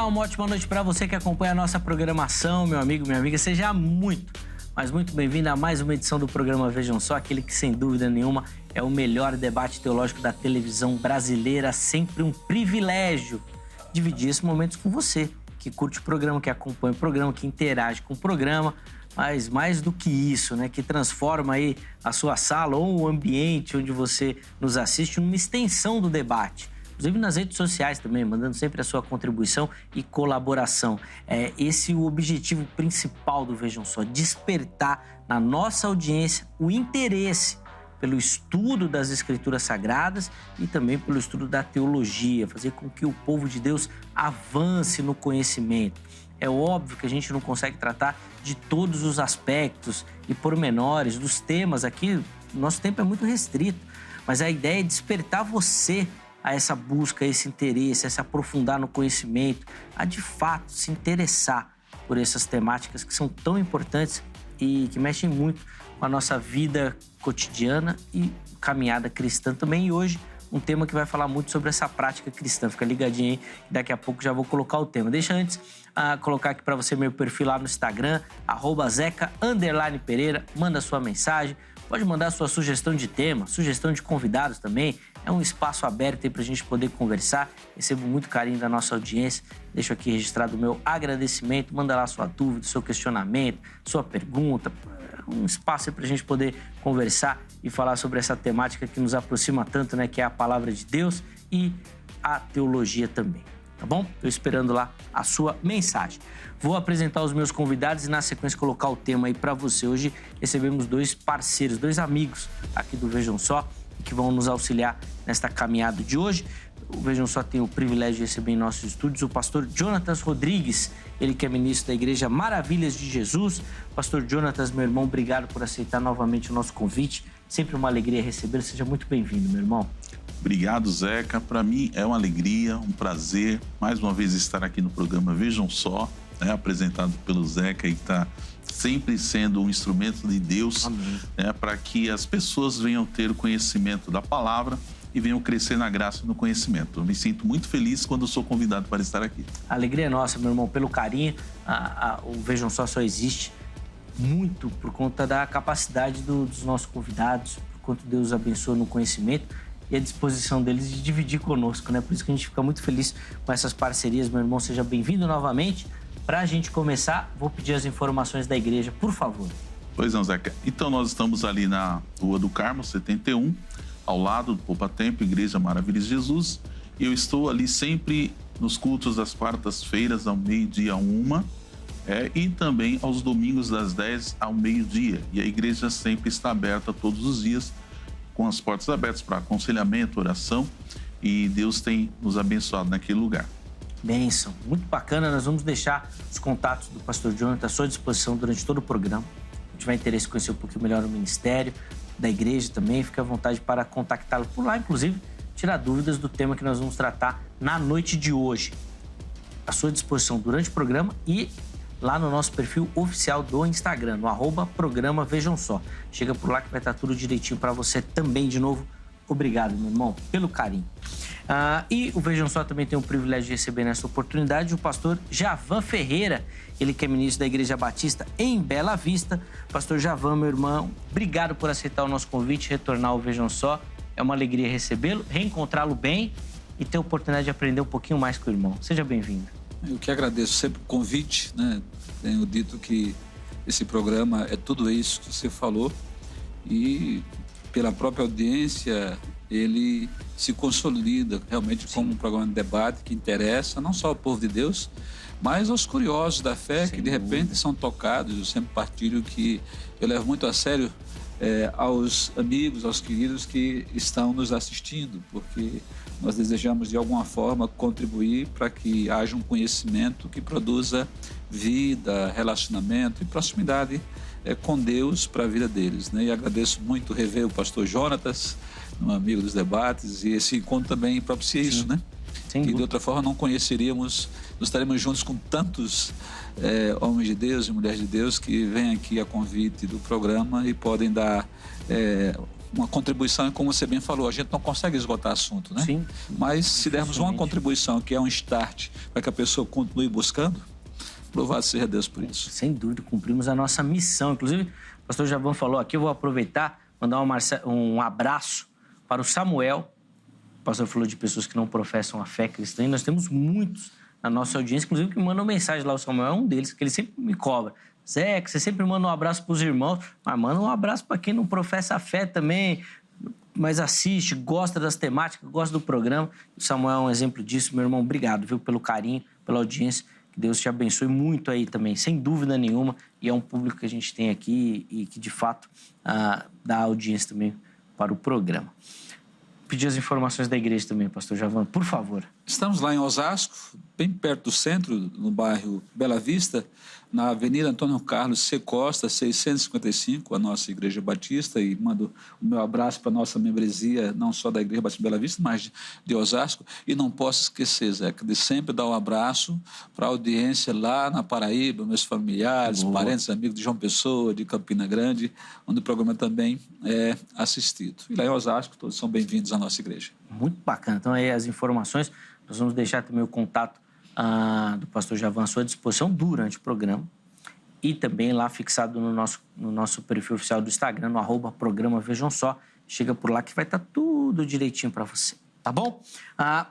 uma ótima noite para você que acompanha a nossa programação, meu amigo, minha amiga. Seja muito, mas muito bem-vindo a mais uma edição do programa Vejam Só, aquele que, sem dúvida nenhuma, é o melhor debate teológico da televisão brasileira. Sempre um privilégio dividir esses momentos com você, que curte o programa, que acompanha o programa, que interage com o programa, mas mais do que isso, né, que transforma aí a sua sala ou o ambiente onde você nos assiste numa extensão do debate. Inclusive nas redes sociais também, mandando sempre a sua contribuição e colaboração. É esse o objetivo principal do Vejam Só, despertar na nossa audiência o interesse pelo estudo das Escrituras Sagradas e também pelo estudo da teologia, fazer com que o povo de Deus avance no conhecimento. É óbvio que a gente não consegue tratar de todos os aspectos e pormenores dos temas aqui, nosso tempo é muito restrito, mas a ideia é despertar você a essa busca, a esse interesse, a se aprofundar no conhecimento, a de fato se interessar por essas temáticas que são tão importantes e que mexem muito com a nossa vida cotidiana e caminhada cristã também. E hoje, um tema que vai falar muito sobre essa prática cristã. Fica ligadinho aí, daqui a pouco já vou colocar o tema. Deixa antes colocar aqui para você meu perfil lá no Instagram, @zeca_pereira, manda sua mensagem, pode mandar sua sugestão de tema, sugestão de convidados também. É um espaço aberto aí para a gente poder conversar. Recebo muito carinho da nossa audiência. Deixo aqui registrado o meu agradecimento. Manda lá sua dúvida, seu questionamento, sua pergunta. Um espaço aí para a gente poder conversar e falar sobre essa temática que nos aproxima tanto, né? Que é a palavra de Deus e a teologia também. Tá bom? Estou esperando lá a sua mensagem. Vou apresentar os meus convidados e, na sequência, colocar o tema aí para você. Hoje recebemos dois parceiros, dois amigos aqui do Vejam Só, que vão nos auxiliar nesta caminhada de hoje. O Vejam Só tem o privilégio de receber em nossos estúdios o pastor Jonatas Rodrigues, ele que é ministro da Igreja Maravilhas de Jesus. Pastor Jonatas, meu irmão, obrigado por aceitar novamente o nosso convite. Sempre uma alegria recebê-lo. Seja muito bem-vindo, meu irmão. Obrigado, Zeca. Para mim é uma alegria, um prazer, mais uma vez estar aqui no programa Vejam Só, né, apresentado pelo Zeca, e que está sempre sendo um instrumento de Deus, né, para que as pessoas venham ter o conhecimento da palavra e venham crescer na graça e no conhecimento. Eu me sinto muito feliz quando sou convidado para estar aqui. A alegria é nossa, meu irmão, pelo carinho. O Vejam Só existe muito por conta da capacidade dos nossos convidados, por quanto Deus abençoa no conhecimento e a disposição deles de dividir conosco, né? Por isso que a gente fica muito feliz com essas parcerias. Meu irmão, seja bem-vindo novamente. Para a gente começar, vou pedir as informações da igreja, por favor. Pois não, Zeca. Então, nós estamos ali na Rua do Carmo, 71, ao lado do Poupa Tempo, Igreja Maravilhas de Jesus. E eu estou ali sempre nos cultos das quartas-feiras, ao meio-dia, 1h, e também aos domingos, das 10 ao meio-dia. E a igreja sempre está aberta todos os dias, com as portas abertas para aconselhamento, oração, e Deus tem nos abençoado naquele lugar. Bênção, muito bacana. Nós vamos deixar os contatos do pastor Jonathan à sua disposição durante todo o programa. Se tiver interesse em conhecer um pouquinho melhor o ministério, da igreja também, fique à vontade para contactá-lo por lá, inclusive tirar dúvidas do tema que nós vamos tratar na noite de hoje. À sua disposição durante o programa e lá no nosso perfil oficial do Instagram, no @programa Vejam Só. Chega por lá que vai estar tudo direitinho para você também. De novo, obrigado, meu irmão, pelo carinho. E o Vejam Só também tem o privilégio de receber nessa oportunidade o pastor Javan Ferreira, ele que é ministro da Igreja Batista em Bela Vista. Pastor Javan, meu irmão, obrigado por aceitar o nosso convite, retornar ao Vejam Só. É uma alegria recebê-lo, reencontrá-lo bem e ter a oportunidade de aprender um pouquinho mais com o irmão. Seja bem-vindo. Eu que agradeço sempre o convite, né? Tenho dito que esse programa é tudo isso que você falou e pela própria audiência ele se consolida realmente como um programa de debate que interessa não só ao povo de Deus, mas aos curiosos da fé que de repente são tocados. Eu sempre partilho que eu levo muito a sério aos amigos, aos queridos que estão nos assistindo, porque nós desejamos de alguma forma contribuir para que haja um conhecimento que produza vida, relacionamento e proximidade com Deus para a vida deles, né? E agradeço muito rever o pastor Jonatas, um amigo dos debates, e esse encontro também propicia isso, né? Que de outra forma não conheceríamos, nós estaremos juntos com tantos homens de Deus e mulheres de Deus que vêm aqui a convite do programa e podem dar uma contribuição, e como você bem falou, a gente não consegue esgotar assunto, né? Sim. Mas se dermos uma contribuição que é um start para que a pessoa continue buscando, louvado seja Deus por isso. Sem dúvida, cumprimos a nossa missão. Inclusive, o pastor Javan falou aqui, eu vou aproveitar, mandar um abraço para o Samuel. O pastor falou de pessoas que não professam a fé cristã, e nós temos muitos na nossa audiência, inclusive que mandam mensagem lá. O Samuel é um deles, que ele sempre me cobra. Zé, que você sempre manda um abraço para os irmãos, mas manda um abraço para quem não professa a fé também, mas assiste, gosta das temáticas, gosta do programa. O Samuel é um exemplo disso. Meu irmão, obrigado, viu, pelo carinho, pela audiência. Que Deus te abençoe muito aí também, sem dúvida nenhuma. E é um público que a gente tem aqui e que, de fato, dá audiência também para o programa. Pedir as informações da igreja também, pastor Javan, por favor. Estamos lá em Osasco, bem perto do centro, no bairro Bela Vista, na Avenida Antônio Carlos C. Costa, 655, a nossa Igreja Batista, e mando o meu abraço para a nossa membresia, não só da Igreja Batista Bela Vista, mas de Osasco. E não posso esquecer, Zé, de sempre dar um abraço para a audiência lá na Paraíba, meus familiares, parentes, amigos de João Pessoa, de Campina Grande, onde o programa também é assistido. E lá em Osasco, todos são bem-vindos à nossa igreja. Muito bacana. Então, aí as informações, nós vamos deixar também o contato do pastor Javan à sua disposição durante o programa e também lá fixado no nosso perfil oficial do Instagram, no @programa Vejam Só. Chega por lá que vai estar tudo direitinho para você, tá bom?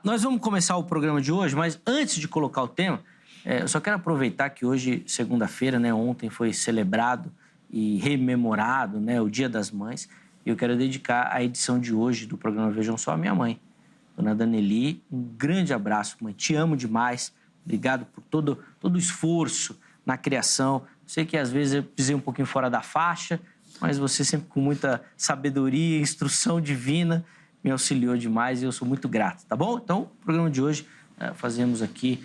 Nós vamos começar o programa de hoje, mas antes de colocar o tema, eu só quero aproveitar que hoje, segunda-feira, né, ontem foi celebrado e rememorado, né, o Dia das Mães, e eu quero dedicar a edição de hoje do programa Vejam Só à minha mãe, Dona Daneli. Um grande abraço, mãe. Te amo demais. Obrigado por todo o esforço na criação. Sei que às vezes eu pisei um pouquinho fora da faixa, mas você sempre com muita sabedoria, instrução divina, me auxiliou demais e eu sou muito grato, tá bom? Então, o programa de hoje fazemos aqui,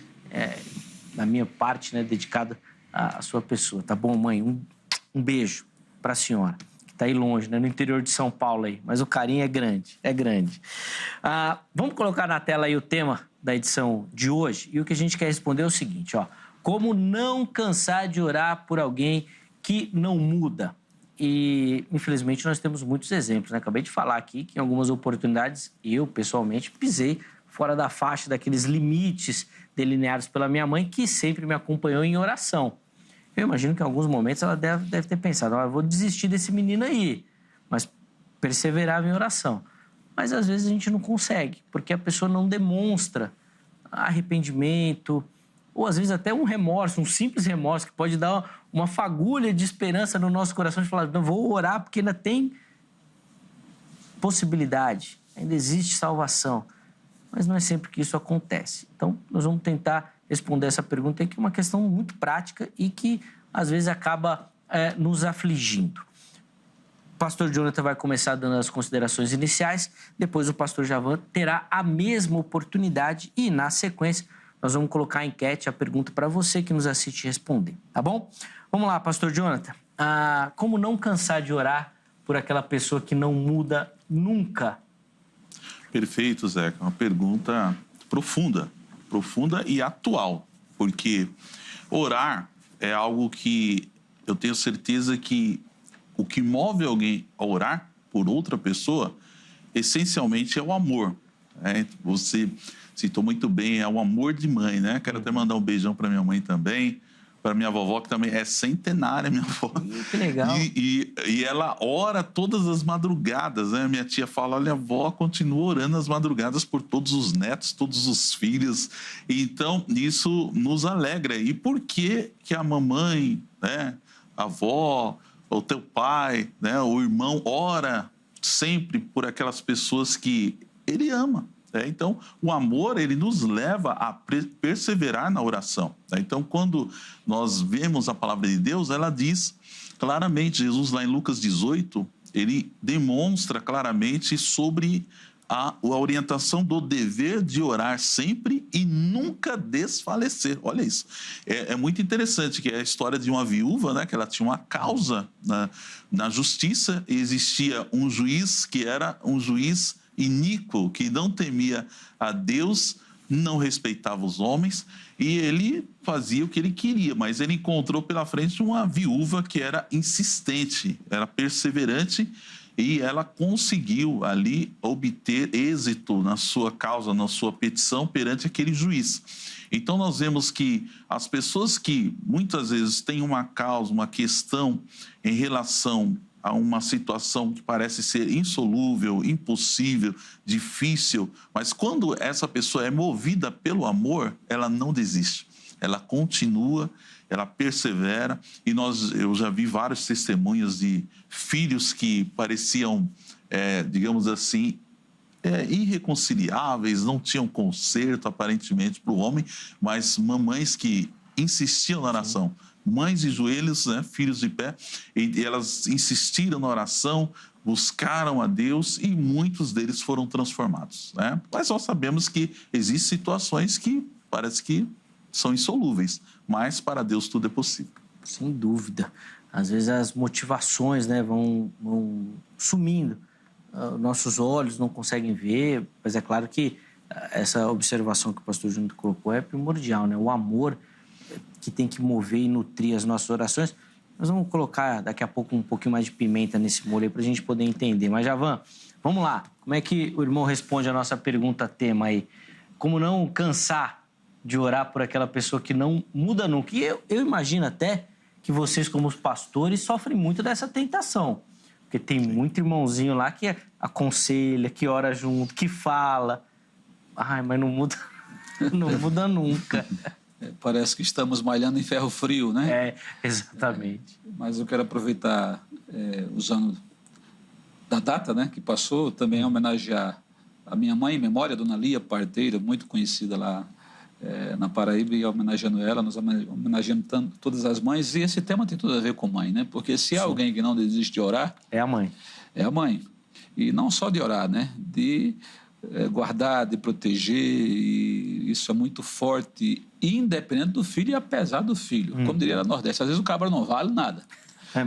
da minha parte, né, dedicado à sua pessoa, tá bom, mãe? Um beijo para a senhora. Está aí longe, né? No interior de São Paulo aí, mas o carinho é grande, é grande. Vamos colocar na tela aí o tema da edição de hoje, e o que a gente quer responder é o seguinte, ó: como não cansar de orar por alguém que não muda? E, infelizmente, nós temos muitos exemplos, né? Acabei de falar aqui que em algumas oportunidades eu, pessoalmente, pisei fora da faixa daqueles limites delineados pela minha mãe, que sempre me acompanhou em oração. Eu imagino que em alguns momentos ela deve ter pensado, eu vou desistir desse menino aí, mas perseverava em oração. Mas às vezes a gente não consegue, porque a pessoa não demonstra arrependimento, ou às vezes até um remorso, um simples remorso, que pode dar uma fagulha de esperança no nosso coração, de falar, não, vou orar porque ainda tem possibilidade, ainda existe salvação. Mas não é sempre que isso acontece. Então, nós vamos tentar responder essa pergunta, que é uma questão muito prática e que, às vezes, acaba nos afligindo. O pastor Jonathan vai começar dando as considerações iniciais, depois o pastor Javan terá a mesma oportunidade e, na sequência, nós vamos colocar a enquete, a pergunta para você que nos assiste responder, tá bom? Vamos lá, pastor Jonathan. Como não cansar de orar por aquela pessoa que não muda nunca? Perfeito, Zeca. Uma pergunta profunda e atual, porque orar é algo que eu tenho certeza que o que move alguém a orar por outra pessoa, essencialmente, é o amor. Você citou muito bem, é o amor de mãe, né? Quero até mandar um beijão para minha mãe também, para minha vovó, que também é centenária, minha avó. Que legal. E ela ora todas as madrugadas, né? Minha tia fala, olha, a avó continua orando as madrugadas por todos os netos, todos os filhos. Então, isso nos alegra. E por que a mamãe, né, a avó, o teu pai, né, o irmão, ora sempre por aquelas pessoas que ele ama? Então, o amor, ele nos leva a perseverar na oração. Então, quando nós vemos a palavra de Deus, ela diz claramente, Jesus lá em Lucas 18, ele demonstra claramente sobre a orientação do dever de orar sempre e nunca desfalecer. Olha isso. É muito interessante que é a história de uma viúva, né, que ela tinha uma causa na justiça, e existia um juiz que era um juiz iníquo, que não temia a Deus, não respeitava os homens, e ele fazia o que ele queria, mas ele encontrou pela frente uma viúva que era insistente, era perseverante, e ela conseguiu ali obter êxito na sua causa, na sua petição perante aquele juiz. Então nós vemos que as pessoas que muitas vezes têm uma causa, uma questão em relação a uma situação que parece ser insolúvel, impossível, difícil, mas quando essa pessoa é movida pelo amor, ela não desiste, ela continua, ela persevera. E eu já vi vários testemunhos de filhos que pareciam, digamos assim, irreconciliáveis, não tinham conserto aparentemente para o homem, mas mamães que insistiam na oração. Mães de joelhos, né, filhos de pé, e elas insistiram na oração, buscaram a Deus e muitos deles foram transformados, né? Mas nós sabemos que existem situações que parece que são insolúveis, mas para Deus tudo é possível. Sem dúvida. Às vezes as motivações, né, vão sumindo. Nossos olhos não conseguem ver, mas é claro que essa observação que o pastor Júnior colocou é primordial, né? O amor que tem que mover e nutrir as nossas orações. Nós vamos colocar daqui a pouco um pouquinho mais de pimenta nesse molho aí para a gente poder entender. Mas, Javan, vamos lá. Como é que o irmão responde a nossa pergunta tema aí? Como não cansar de orar por aquela pessoa que não muda nunca? E eu imagino até que vocês, como os pastores, sofrem muito dessa tentação. Porque tem muito irmãozinho lá que aconselha, que ora junto, que fala. Ai, mas não muda, não muda nunca. Parece que estamos malhando em ferro frio, né? Exatamente. Mas eu quero aproveitar, usando da data, né, que passou, também homenagear a minha mãe em memória, a Dona Lia Parteira, muito conhecida lá na Paraíba, e homenageando ela, nós homenageando todas as mães. E esse tema tem tudo a ver com mãe, né? Porque se há alguém que não desiste de orar... É a mãe. É a mãe. E não só de orar, né? De guardar, de proteger, e isso é muito forte, independente do filho e apesar do filho. Como diria na Nordeste, às vezes o cabra não vale nada,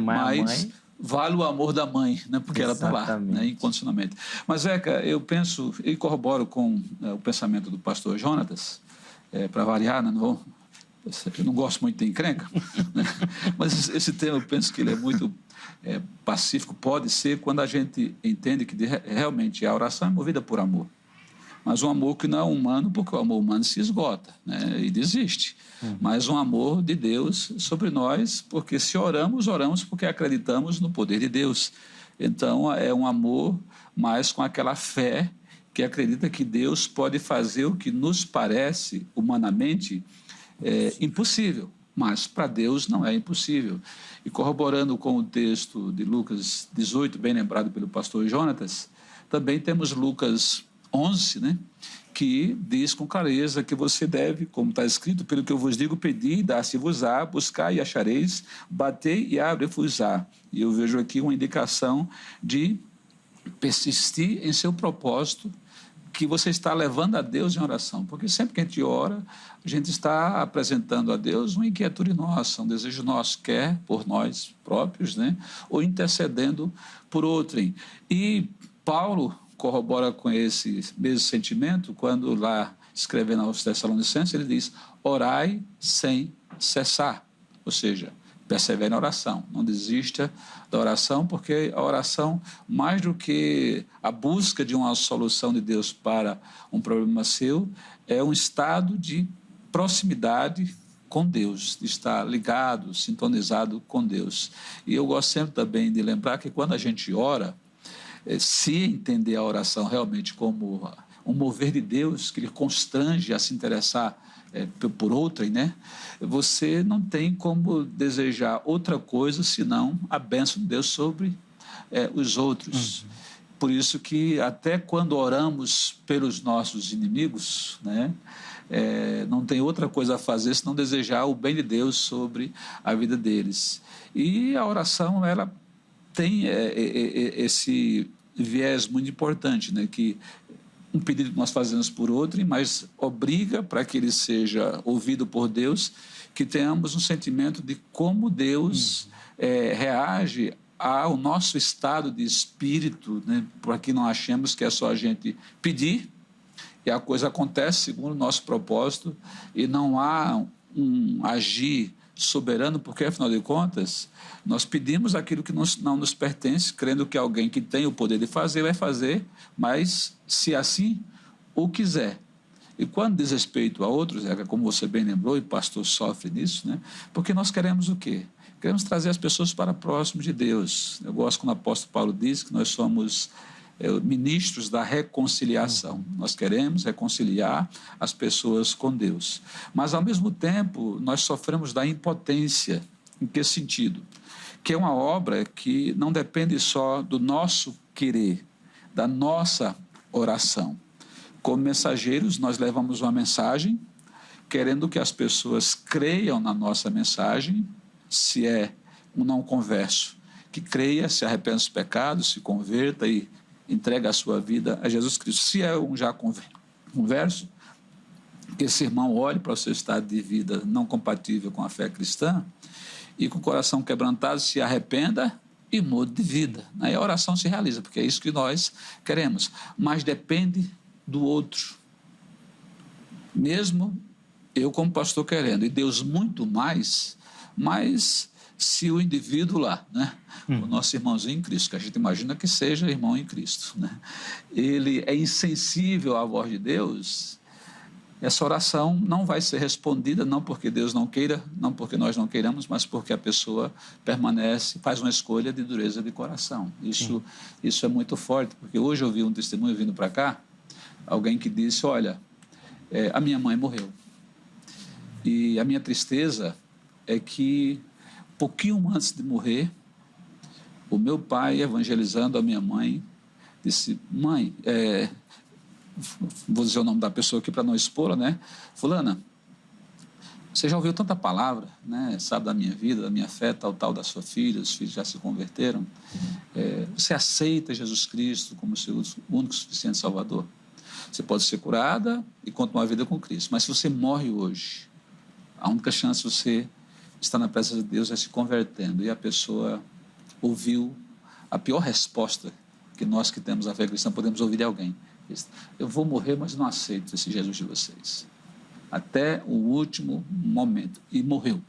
mas vale o amor da mãe, né? Porque ela está lá, né? Incondicionalmente. Mas, Zeca, eu penso e corroboro com o pensamento do pastor Jonatas, para variar, né? Eu não gosto muito de encrenca, né? Mas esse tema eu penso que ele é muito pacífico, pode ser quando a gente entende que realmente a oração é movida por amor. Mas um amor que não é humano, porque o amor humano se esgota, né, e desiste. Mas um amor de Deus sobre nós, porque se oramos, oramos porque acreditamos no poder de Deus. Então, é um amor mais com aquela fé que acredita que Deus pode fazer o que nos parece humanamente impossível. Mas para Deus não é impossível. E corroborando com o texto de Lucas 18, bem lembrado pelo pastor Jonatas, também temos Lucas 11, né, que diz com clareza que você deve, como está escrito, pelo que eu vos digo, pedir, dar-se-vos-á, buscar e achareis, bater e abre-vos-á. E eu vejo aqui uma indicação de persistir em seu propósito, que você está levando a Deus em oração. Porque sempre que a gente ora, a gente está apresentando a Deus uma inquietude nossa, um desejo nosso, quer por nós próprios, né? Ou intercedendo por outrem. E Paulo corrobora com esse mesmo sentimento quando lá, escrevendo aos Tessalonicenses, ele diz: orai sem cessar. Ou seja, persevere na oração, não desista da oração, porque a oração, mais do que a busca de uma solução de Deus para um problema seu, é um estado de proximidade com Deus, de estar ligado, sintonizado com Deus. E eu gosto sempre também de lembrar que quando a gente ora, se entender a oração realmente como um mover de Deus, que lhe constrange a se interessar por outrem, né? Você não tem como desejar outra coisa senão a bênção de Deus sobre os outros. Por isso que até quando oramos pelos nossos inimigos, né, não tem outra coisa a fazer senão desejar o bem de Deus sobre a vida deles. E a oração, ela tem esse viés muito importante, né, que um pedido que nós fazemos por outro, mas obriga para que ele seja ouvido por Deus, que tenhamos um sentimento de como Deus reage ao nosso estado de espírito, né, para que não achemos que é só a gente pedir e a coisa acontece segundo o nosso propósito e não há um agir soberano, porque, afinal de contas, nós pedimos aquilo que não nos pertence, crendo que alguém que tem o poder de fazer vai fazer, mas se assim o quiser. E quando diz respeito a outros, como você bem lembrou, e o pastor sofre nisso, né? Porque nós queremos o quê? Queremos trazer as pessoas para próximo de Deus. Eu gosto quando o apóstolo Paulo diz que nós somos ministros da reconciliação. Nós queremos reconciliar as pessoas com Deus. Mas, ao mesmo tempo, nós sofremos da impotência. Em que sentido? Que é uma obra que não depende só do nosso querer, da nossa oração. Como mensageiros, nós levamos uma mensagem, querendo que as pessoas creiam na nossa mensagem, se é um não converso, que creia, se arrependa dos pecados, se converta e entrega a sua vida a Jesus Cristo. Se é um já converso, que esse irmão olhe para o seu estado de vida não compatível com a fé cristã e com o coração quebrantado se arrependa e mude de vida. Aí a oração se realiza, porque é isso que nós queremos. Mas depende do outro. Mesmo eu como pastor querendo, e Deus muito mais, mas se o indivíduo lá, né, o nosso irmãozinho em Cristo, que a gente imagina que seja irmão em Cristo, né, ele é insensível à voz de Deus, essa oração não vai ser respondida, não porque Deus não queira, não porque nós não queiramos, mas porque a pessoa permanece, faz uma escolha de dureza de coração. Isso é muito forte, porque hoje eu vi um testemunho vindo para cá, alguém que disse, olha, a minha mãe morreu. E a minha tristeza é que, pouquinho antes de morrer, o meu pai, evangelizando a minha mãe, disse, mãe, vou dizer o nome da pessoa aqui para não expô-la, né? Fulana, você já ouviu tanta palavra, né? Sabe da minha vida, da minha fé, tal, da sua filha, os filhos já se converteram. Você aceita Jesus Cristo como seu único e suficiente Salvador? Você pode ser curada e continuar a vida com Cristo, mas se você morre hoje, a única chance de você estar na presença de Deus é se convertendo. E a pessoa ouviu a pior resposta que nós que temos a fé cristã podemos ouvir de alguém. Eu vou morrer, mas não aceito esse Jesus de vocês. Até o último momento. E morreu.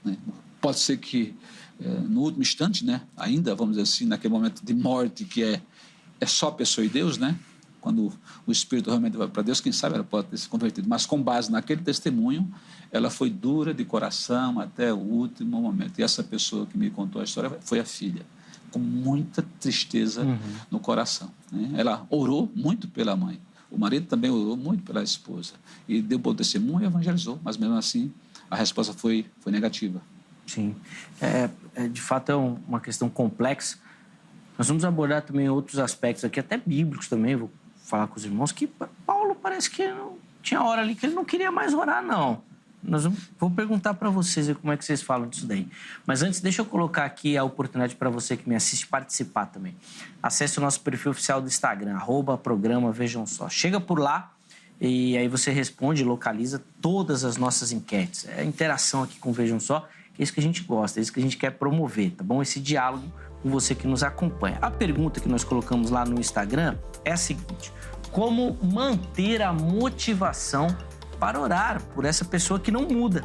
Né? Pode ser que no último instante, né, ainda, vamos dizer assim, naquele momento de morte que é só a pessoa e Deus, né? Quando o Espírito realmente vai para Deus, quem sabe ela pode ter se convertido. Mas com base naquele testemunho, ela foi dura de coração até o último momento. E essa pessoa que me contou a história foi a filha, com muita tristeza no coração. Né? Ela orou muito pela mãe. O marido também orou muito pela esposa. E deu bom testemunho e evangelizou. Mas mesmo assim, a resposta foi negativa. Sim. De fato, é uma questão complexa. Nós vamos abordar também outros aspectos aqui, até bíblicos também, vou falar com os irmãos, que Paulo parece que não tinha hora ali que ele não queria mais orar, não. Vou perguntar para vocês como é que vocês falam disso daí. Mas antes, deixa eu colocar aqui a oportunidade para você que me assiste participar também. Acesse o nosso perfil oficial do Instagram, @programa Vejam Só. Chega por lá e aí você responde, localiza todas as nossas enquetes. É a interação aqui com o Vejam Só, que é isso que a gente gosta, é isso que a gente quer promover, tá bom? Esse diálogo com você que nos acompanha. A pergunta que nós colocamos lá no Instagram é a seguinte: como manter a motivação para orar por essa pessoa que não muda?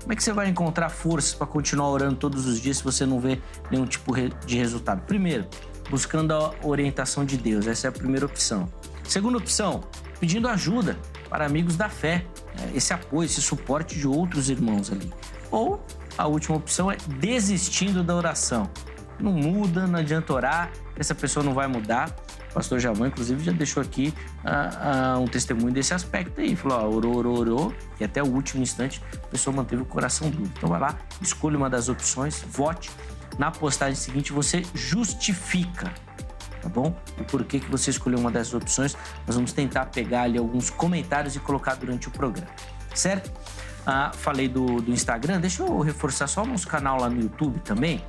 Como é que você vai encontrar forças para continuar orando todos os dias se você não vê nenhum tipo de resultado? Primeiro, buscando a orientação de Deus. Essa é a primeira opção. Segunda opção, pedindo ajuda para amigos da fé. Esse apoio, esse suporte de outros irmãos ali. Ou a última opção é desistindo da oração. Não muda, não adianta orar, essa pessoa não vai mudar. O pastor Javan, inclusive, já deixou aqui um testemunho desse aspecto aí. Falou, orou, e até o último instante a pessoa manteve o coração duro. Então vai lá, escolha uma das opções, vote. Na postagem seguinte você justifica, tá bom? O porquê que você escolheu uma dessas opções. Nós vamos tentar pegar ali alguns comentários e colocar durante o programa, certo? Falei do Instagram, deixa eu reforçar só o nosso canal lá no YouTube também.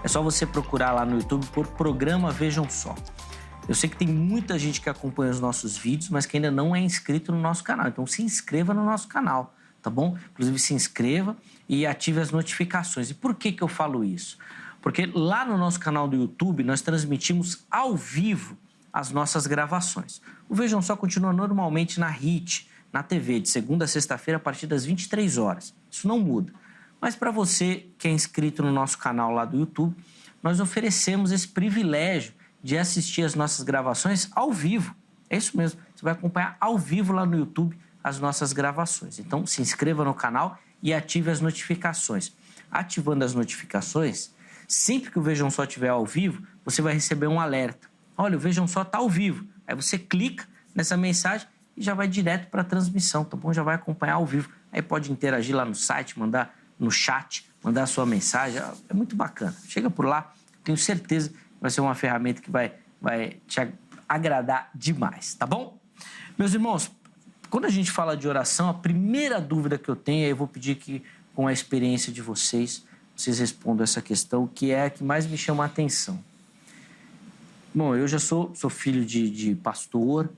É só você procurar lá no YouTube por Programa Vejam Só. Eu sei que tem muita gente que acompanha os nossos vídeos, mas que ainda não é inscrito no nosso canal. Então se inscreva no nosso canal, tá bom? Inclusive se inscreva e ative as notificações. E por que eu falo isso? Porque lá no nosso canal do YouTube nós transmitimos ao vivo as nossas gravações. O Vejam Só continua normalmente na HIT, na TV, de segunda a sexta-feira a partir das 23 horas. Isso não muda. Mas para você que é inscrito no nosso canal lá do YouTube, nós oferecemos esse privilégio de assistir as nossas gravações ao vivo. É isso mesmo, você vai acompanhar ao vivo lá no YouTube as nossas gravações. Então, se inscreva no canal e ative as notificações. Ativando as notificações, sempre que o Vejam Só estiver ao vivo, você vai receber um alerta. Olha, o Vejam Só está ao vivo. Aí você clica nessa mensagem e já vai direto para a transmissão, tá bom? Já vai acompanhar ao vivo. Aí pode interagir lá no site, mandar no chat, mandar a sua mensagem. É muito bacana. Chega por lá, tenho certeza que vai ser uma ferramenta que vai te agradar demais, tá bom? Meus irmãos, quando a gente fala de oração, a primeira dúvida que eu tenho, aí eu vou pedir que, com a experiência de vocês respondam essa questão, que é a que mais me chama a atenção. Bom, eu já sou filho de pastor,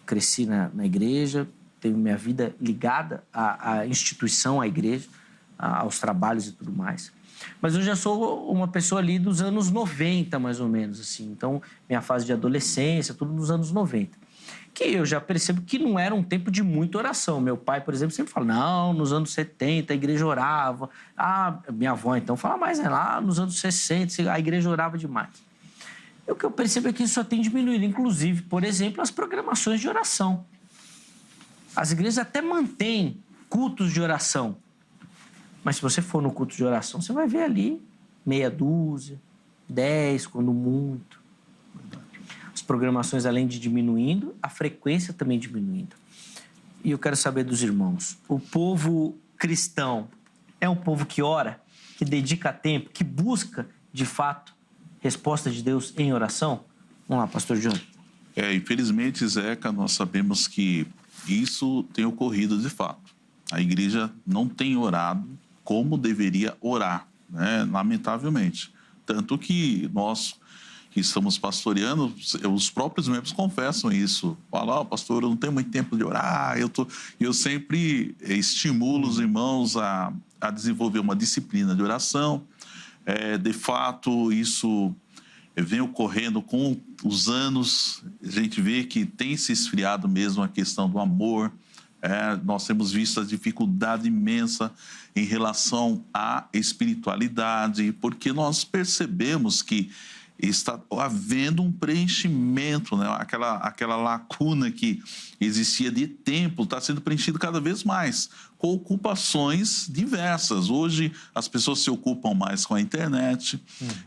cresci na igreja, tenho minha vida ligada à instituição, à igreja, aos trabalhos e tudo mais. Mas eu já sou uma pessoa ali dos anos 90, mais ou menos, assim. Então, minha fase de adolescência, tudo nos anos 90. Que eu já percebo que não era um tempo de muita oração. Meu pai, por exemplo, sempre fala, não, nos anos 70 a igreja orava. Ah, minha avó, então, fala mais, lá nos anos 60 a igreja orava demais. E o que eu percebo é que isso só tem diminuído. Inclusive, por exemplo, as programações de oração. As igrejas até mantêm cultos de oração. Mas se você for no culto de oração, você vai ver ali meia dúzia, 10, quando muito. As programações, além de diminuindo, a frequência também diminuindo. E eu quero saber dos irmãos, o povo cristão é um povo que ora, que dedica tempo, que busca, de fato, resposta de Deus em oração? Vamos lá, pastor João. Infelizmente, Zeca, nós sabemos que isso tem ocorrido de fato. A igreja não tem orado como deveria orar, né? Lamentavelmente. Tanto que nós que estamos pastoreando, os próprios membros confessam isso. Falam, pastor, eu não tenho muito tempo de orar. Eu sempre estimulo os irmãos a desenvolver uma disciplina de oração. De fato, isso vem ocorrendo com os anos. A gente vê que tem se esfriado mesmo a questão do amor. Nós temos visto a dificuldade imensa em relação à espiritualidade, porque nós percebemos que está havendo um preenchimento, né? Aquela lacuna que existia de tempo está sendo preenchido cada vez mais, com ocupações diversas. Hoje as pessoas se ocupam mais com a internet,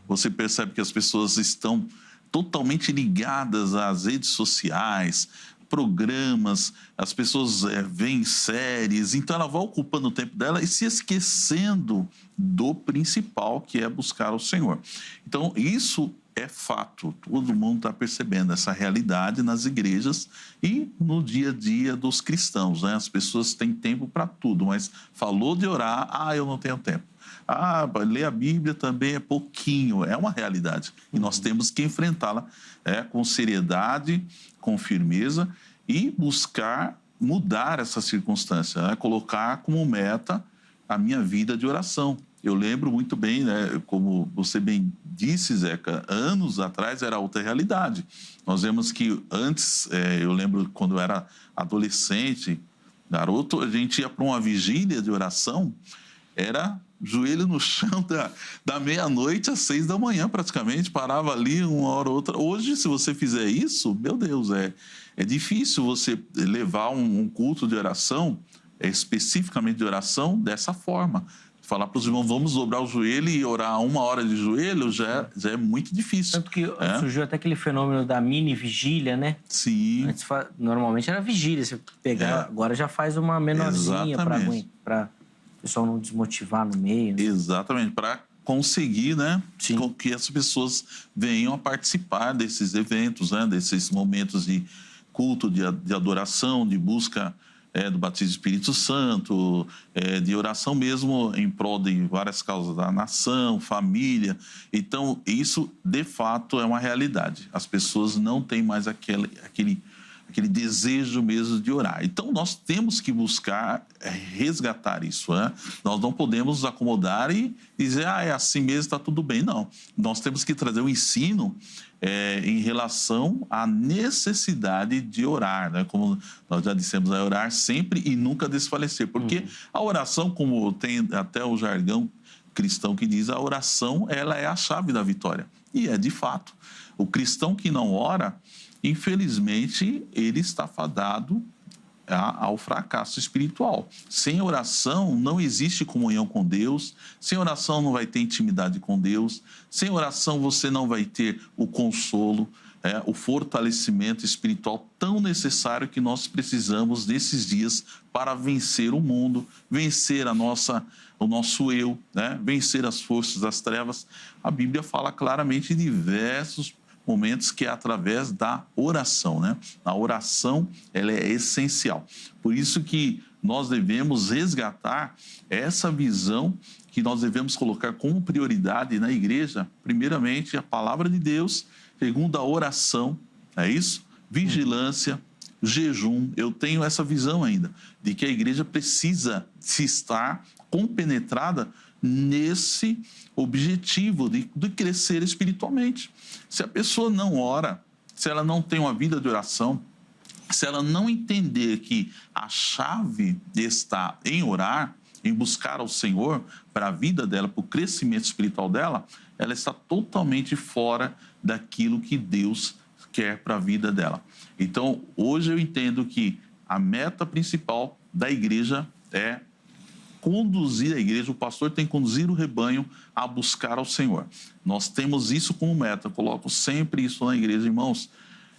você percebe que as pessoas estão totalmente ligadas às redes sociais, programas, as pessoas veem séries, então ela vai ocupando o tempo dela e se esquecendo do principal, que é buscar o Senhor. Então, isso é fato, todo mundo está percebendo essa realidade nas igrejas e no dia a dia dos cristãos, né? As pessoas têm tempo para tudo, mas falou de orar, eu não tenho tempo. Ler a Bíblia também é pouquinho, é uma realidade. E nós temos que enfrentá-la com seriedade, com firmeza e buscar mudar essa circunstância, né? Colocar como meta a minha vida de oração. Eu lembro muito bem, né, como você bem disse, Zeca, anos atrás era outra realidade. Nós vemos que antes, eu lembro quando eu era adolescente, garoto, a gente ia para uma vigília de oração, era joelho no chão da meia-noite às 6 da manhã, praticamente, parava ali uma hora ou outra. Hoje, se você fizer isso, meu Deus, é difícil você levar um culto de oração, especificamente de oração, dessa forma. Falar para os irmãos, vamos dobrar o joelho e orar 1 hora de joelho, já é muito difícil. Tanto que surgiu até aquele fenômeno da mini-vigília, né? Sim. Antes, normalmente era vigília, você pegar, agora já faz uma menorzinha para o pessoal não desmotivar no meio. Né? Exatamente, para conseguir, né, com que as pessoas venham a participar desses eventos, né, desses momentos de culto, de adoração, de busca do batismo do Espírito Santo, de oração mesmo em prol de várias causas da nação, família. Então, isso, de fato, é uma realidade. As pessoas não têm mais aquele aquele desejo mesmo de orar. Então, nós temos que buscar resgatar isso. Né? Nós não podemos nos acomodar e dizer, é assim mesmo, está tudo bem. Não. Nós temos que trazer o ensino em relação à necessidade de orar. Né? Como nós já dissemos, é orar sempre e nunca desfalecer. Porque a oração, como tem até o jargão cristão que diz, a oração ela é a chave da vitória. E é de fato. O cristão que não ora, infelizmente, ele está fadado ao fracasso espiritual. Sem oração, não existe comunhão com Deus. Sem oração, não vai ter intimidade com Deus. Sem oração, você não vai ter o consolo, o fortalecimento espiritual tão necessário que nós precisamos nesses dias para vencer o mundo, vencer o nosso eu, né? Vencer as forças das trevas. A Bíblia fala claramente em diversos momentos que é através da oração, né? A oração, ela é essencial. Por isso que nós devemos resgatar essa visão que nós devemos colocar como prioridade na igreja, primeiramente a palavra de Deus, segundo a oração, é isso? Vigilância, jejum. Eu tenho essa visão ainda, de que a igreja precisa se estar compenetrada nesse objetivo de crescer espiritualmente. Se a pessoa não ora, se ela não tem uma vida de oração, se ela não entender que a chave está em orar, em buscar ao Senhor para a vida dela, para o crescimento espiritual dela, ela está totalmente fora daquilo que Deus quer para a vida dela. Então, hoje eu entendo que a meta principal da igreja é conduzir a igreja, o pastor tem que conduzir o rebanho a buscar ao Senhor. Nós temos isso como meta, eu coloco sempre isso na igreja, irmãos.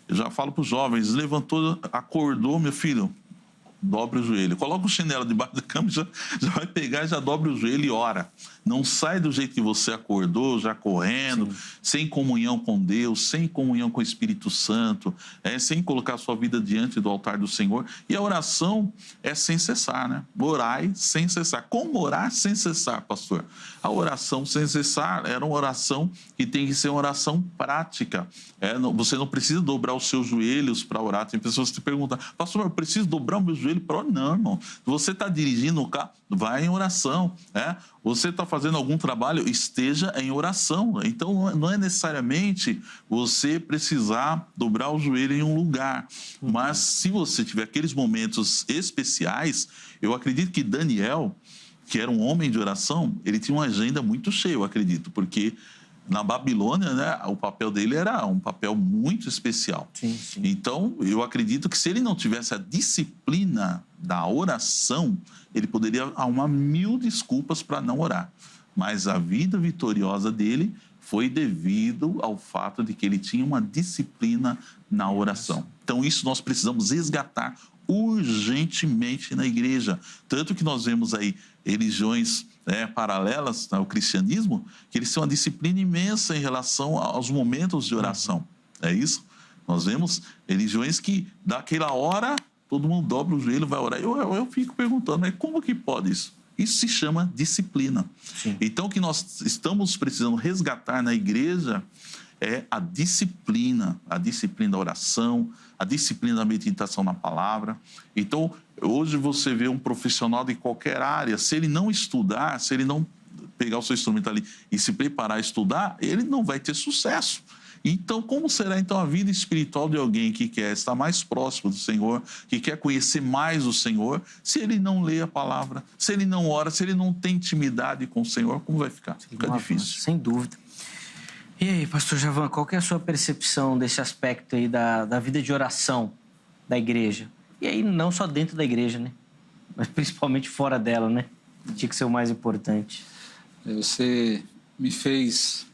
Eu já falo para os jovens, levantou, acordou, meu filho, dobra o joelho. Coloca o chinelo debaixo da cama, já vai pegar, já dobra o joelho e ora. Não sai do jeito que você acordou, já correndo, sem comunhão com Deus, sem comunhão com o Espírito Santo, sem colocar a sua vida diante do altar do Senhor. E a oração é sem cessar, né? Orai sem cessar. Como orar sem cessar, pastor? A oração sem cessar era uma oração que tem que ser uma oração prática. Você não precisa dobrar os seus joelhos para orar. Tem pessoas que te perguntam, pastor, eu preciso dobrar o meu joelho para orar? Não, irmão. Você está dirigindo o carro, vai em oração. Você está fazendo algum trabalho, esteja em oração. Então, não é necessariamente você precisar dobrar o joelho em um lugar. Mas, se você tiver aqueles momentos especiais, eu acredito que Daniel, que era um homem de oração, ele tinha uma agenda muito cheia, eu acredito, porque na Babilônia, né, o papel dele era um papel muito especial. Sim. Então, eu acredito que se ele não tivesse a disciplina da oração, ele poderia arrumar 1000 desculpas para não orar. Mas a vida vitoriosa dele foi devido ao fato de que ele tinha uma disciplina na oração. Então, isso nós precisamos resgatar urgentemente na igreja. Tanto que nós vemos aí religiões paralelas ao cristianismo, que eles têm uma disciplina imensa em relação aos momentos de oração. É isso? Nós vemos religiões que, daquela hora, todo mundo dobra o joelho, vai orar. Eu fico perguntando, mas como que pode isso? Isso se chama disciplina. Sim. Então, o que nós estamos precisando resgatar na igreja é a disciplina da oração, a disciplina da meditação na palavra. Então, hoje você vê um profissional de qualquer área, se ele não estudar, se ele não pegar o seu instrumento ali e se preparar a estudar, ele não vai ter sucesso. Então, como será então a vida espiritual de alguém que quer estar mais próximo do Senhor, que quer conhecer mais o Senhor, se ele não lê a palavra, se ele não ora, se ele não tem intimidade com o Senhor, como vai ficar? Fica difícil. Sem dúvida. E aí, pastor Javan, qual que é a sua percepção desse aspecto aí da vida de oração da igreja? E aí, não só dentro da igreja, né? Mas principalmente fora dela, né? Tinha que ser o mais importante. Você me fez...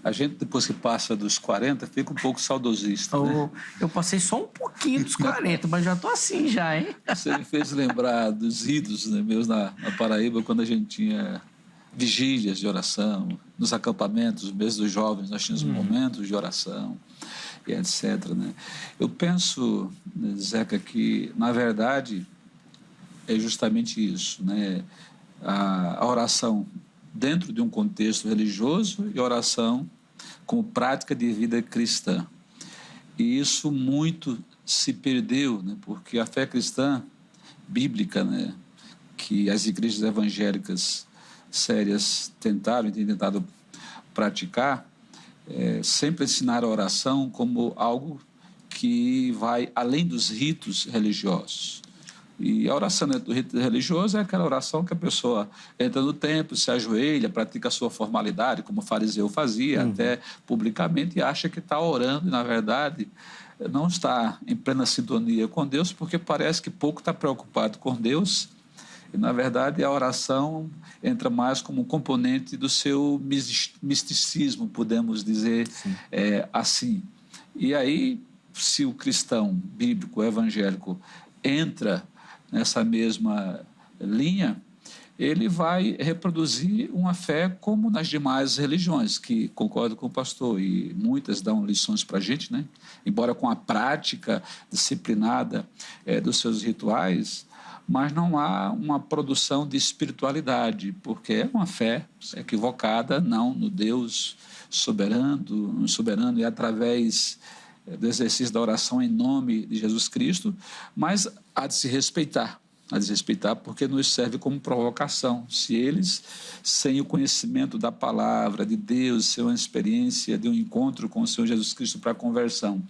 A gente, depois que passa dos 40, fica um pouco saudosista, né? Eu passei só um pouquinho dos 40, mas já tô assim já, hein? Você me fez lembrar dos idos, né, meus na Paraíba, quando a gente tinha vigílias de oração, nos acampamentos, mesmo dos jovens, nós tínhamos momentos de oração e etc. Né? Eu penso, Zeca, que, na verdade, é justamente isso, né? A oração dentro de um contexto religioso e oração como prática de vida cristã. E isso muito se perdeu, né? Porque a fé cristã bíblica, né, que as igrejas evangélicas sérias tentaram e têm tentado praticar, sempre ensinaram a oração como algo que vai além dos ritos religiosos. E a oração do rito religioso é aquela oração que a pessoa entra no templo, se ajoelha, pratica a sua formalidade, como o fariseu fazia, até publicamente, e acha que está orando, e, na verdade, não está em plena sintonia com Deus, porque parece que pouco está preocupado com Deus, e, na verdade, a oração entra mais como um componente do seu misticismo, podemos dizer assim. E aí, se o cristão bíblico, evangélico, entra nessa mesma linha, ele vai reproduzir uma fé como nas demais religiões, que concordo com o pastor, e muitas dão lições para a gente, né? Embora com a prática disciplinada dos seus rituais, mas não há uma produção de espiritualidade, porque é uma fé equivocada, não no Deus soberano e através do exercício da oração em nome de Jesus Cristo, mas há de se respeitar, porque nos serve como provocação. Se eles, sem o conhecimento da palavra de Deus, sem uma experiência de um encontro com o Senhor Jesus Cristo para a conversão,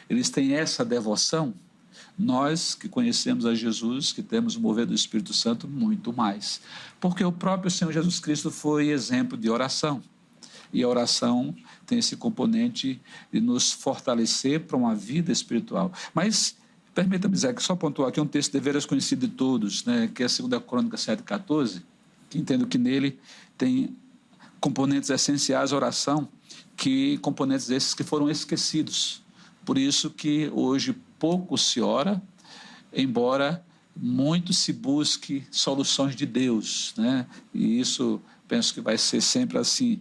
eles têm essa devoção, nós que conhecemos a Jesus, que temos o mover do Espírito Santo, muito mais. Porque o próprio Senhor Jesus Cristo foi exemplo de oração. E a oração tem esse componente de nos fortalecer para uma vida espiritual. Mas, permita-me dizer que só pontuar aqui um texto deveras conhecido de todos, né, que é a 2 Crônica 7,14, que entendo que nele tem componentes essenciais à oração, componentes esses que foram esquecidos. Por isso que hoje pouco se ora, embora muito se busque soluções de Deus, né? E isso penso que vai ser sempre assim,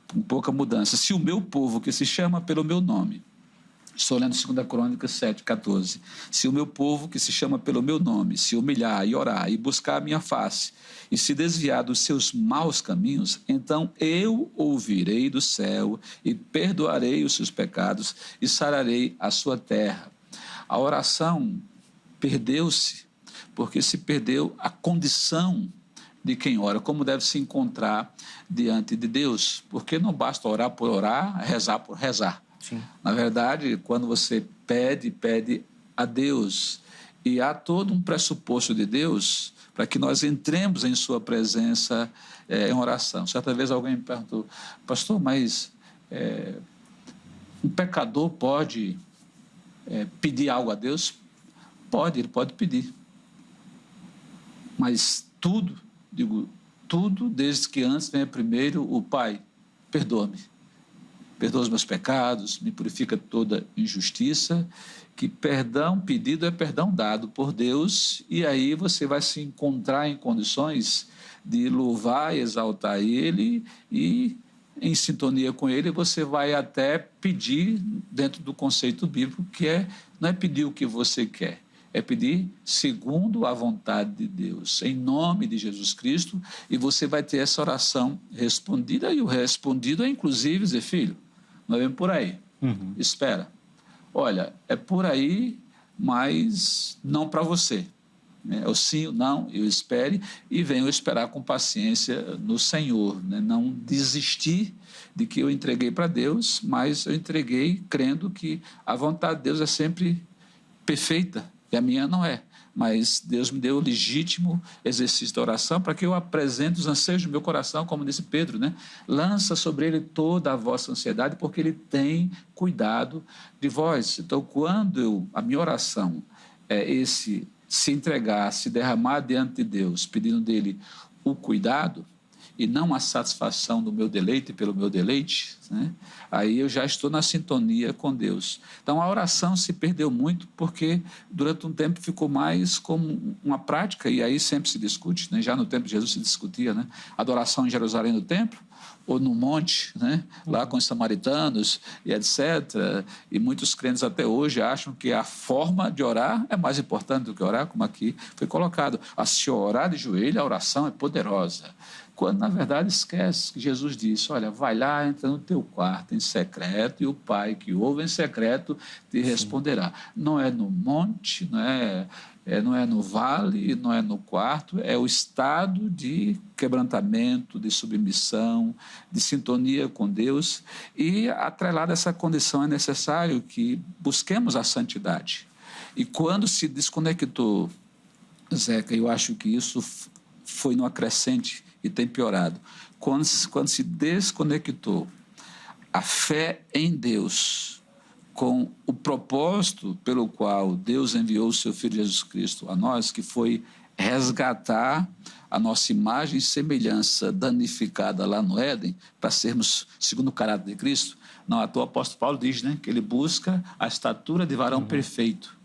com pouca mudança. Se o meu povo, que se chama pelo meu nome, estou lendo 2 Crônicas 7,14, se o meu povo, que se chama pelo meu nome, se humilhar e orar e buscar a minha face e se desviar dos seus maus caminhos, então eu ouvirei do céu e perdoarei os seus pecados e sararei a sua terra. A oração perdeu-se porque se perdeu a condição de quem ora, como deve se encontrar diante de Deus, porque não basta orar por orar, rezar por rezar. Sim. Na verdade, quando você pede a Deus, e há todo um pressuposto de Deus para que nós entremos em sua presença em oração. Certa vez alguém me perguntou, pastor, mas um pecador pode pedir algo a Deus? Pode, ele pode pedir. Mas tudo desde que antes venha primeiro o Pai, perdoa-me. Perdoa os meus pecados, me purifica de toda injustiça, que perdão pedido é perdão dado por Deus, e aí você vai se encontrar em condições de louvar e exaltar Ele, e em sintonia com Ele você vai até pedir, dentro do conceito bíblico, que não é pedir o que você quer, é pedir segundo a vontade de Deus, em nome de Jesus Cristo, e você vai ter essa oração respondida, e o respondido é inclusive dizer, filho, nós vemos por aí, espera, olha, é por aí, mas não para você, é o sim, o não, eu espere, e venho esperar com paciência no Senhor, né? Não desistir de que eu entreguei para Deus, mas eu entreguei crendo que a vontade de Deus é sempre perfeita, e a minha não é, mas Deus me deu o legítimo exercício da oração para que eu apresente os anseios do meu coração, como disse Pedro, né? Lança sobre ele toda a vossa ansiedade, porque ele tem cuidado de vós. Então, quando a minha oração é esse, se entregar, se derramar diante de Deus, pedindo dele o cuidado, e não a satisfação do meu deleite pelo meu deleite, né? Aí eu já estou na sintonia com Deus. Então a oração se perdeu muito porque durante um tempo ficou mais como uma prática, e aí sempre se discute, né? Já no tempo de Jesus se discutia, né? Adoração em Jerusalém no templo ou no monte, né? Lá com os samaritanos e etc. E muitos crentes até hoje acham que a forma de orar é mais importante do que orar, como aqui foi colocado. Se orar de joelho, a oração é poderosa. quando, na verdade, esquece que Jesus disse, olha, vai lá, entra no teu quarto em secreto e o Pai que ouve em secreto te responderá. Não é no monte, não é no vale, não é no quarto, é o estado de quebrantamento, de submissão, de sintonia com Deus. E, atrelado a essa condição, é necessário que busquemos a santidade. E quando se desconectou, Zeca, eu acho que isso foi numa crescente e tem piorado. Quando se desconectou a fé em Deus com o propósito pelo qual Deus enviou o seu Filho Jesus Cristo a nós, que foi resgatar a nossa imagem e semelhança danificada lá no Éden, para sermos segundo o caráter de Cristo, não à toa o apóstolo Paulo diz, né, que ele busca a estatura de varão perfeito.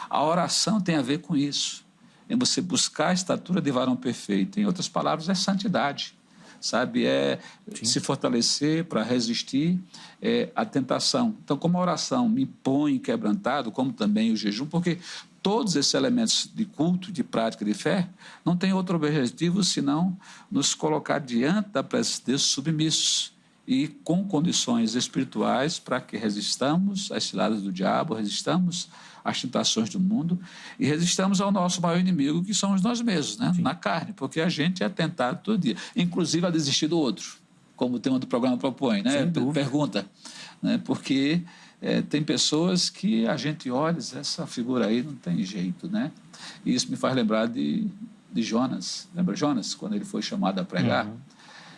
A oração tem a ver com isso, em você buscar a estatura de varão perfeito. Em outras palavras, é santidade, sabe? É se fortalecer para resistir à tentação. Então, como a oração me põe quebrantado, como também o jejum, porque todos esses elementos de culto, de prática, de fé, não tem outro objetivo senão nos colocar diante da presença de Deus submissos e com condições espirituais para que resistamos às ciladas do diabo, resistamos às tentações do mundo e resistamos ao nosso maior inimigo, que somos nós mesmos, né? Na carne, porque a gente é tentado todo dia, inclusive a desistir do outro, como o tema do programa propõe, né? Pergunta, né? Porque tem pessoas que a gente olha, essa figura aí não tem jeito, né? E isso me faz lembrar de Jonas. Lembra Jonas, quando ele foi chamado a pregar?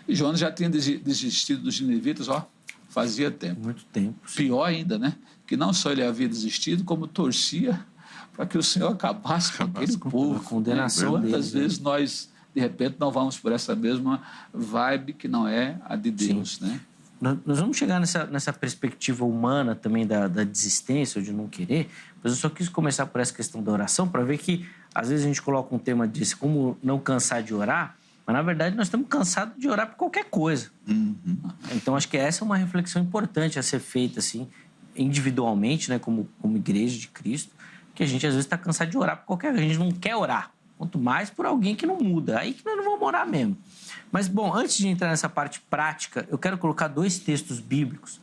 E Jonas já tinha desistido dos ninivitas, fazia tempo. Muito tempo. Sim. Pior ainda, né? Que não só ele havia desistido, como torcia para que o Senhor acabasse com aquele povo. A condenação Quantas vezes nós, de repente, não vamos por essa mesma vibe que não é a de Deus, né? Nós vamos chegar nessa perspectiva humana também da desistência ou de não querer, mas eu só quis começar por essa questão da oração para ver que, às vezes, a gente coloca um tema desse, como não cansar de orar, mas, na verdade, nós estamos cansados de orar por qualquer coisa. Então, acho que essa é uma reflexão importante a ser feita, assim, individualmente, né, como igreja de Cristo, que a gente, às vezes, está cansado de orar por qualquer coisa. A gente não quer orar, quanto mais por alguém que não muda. Aí que nós não vamos orar mesmo. Mas, bom, antes de entrar nessa parte prática, eu quero colocar 2 textos bíblicos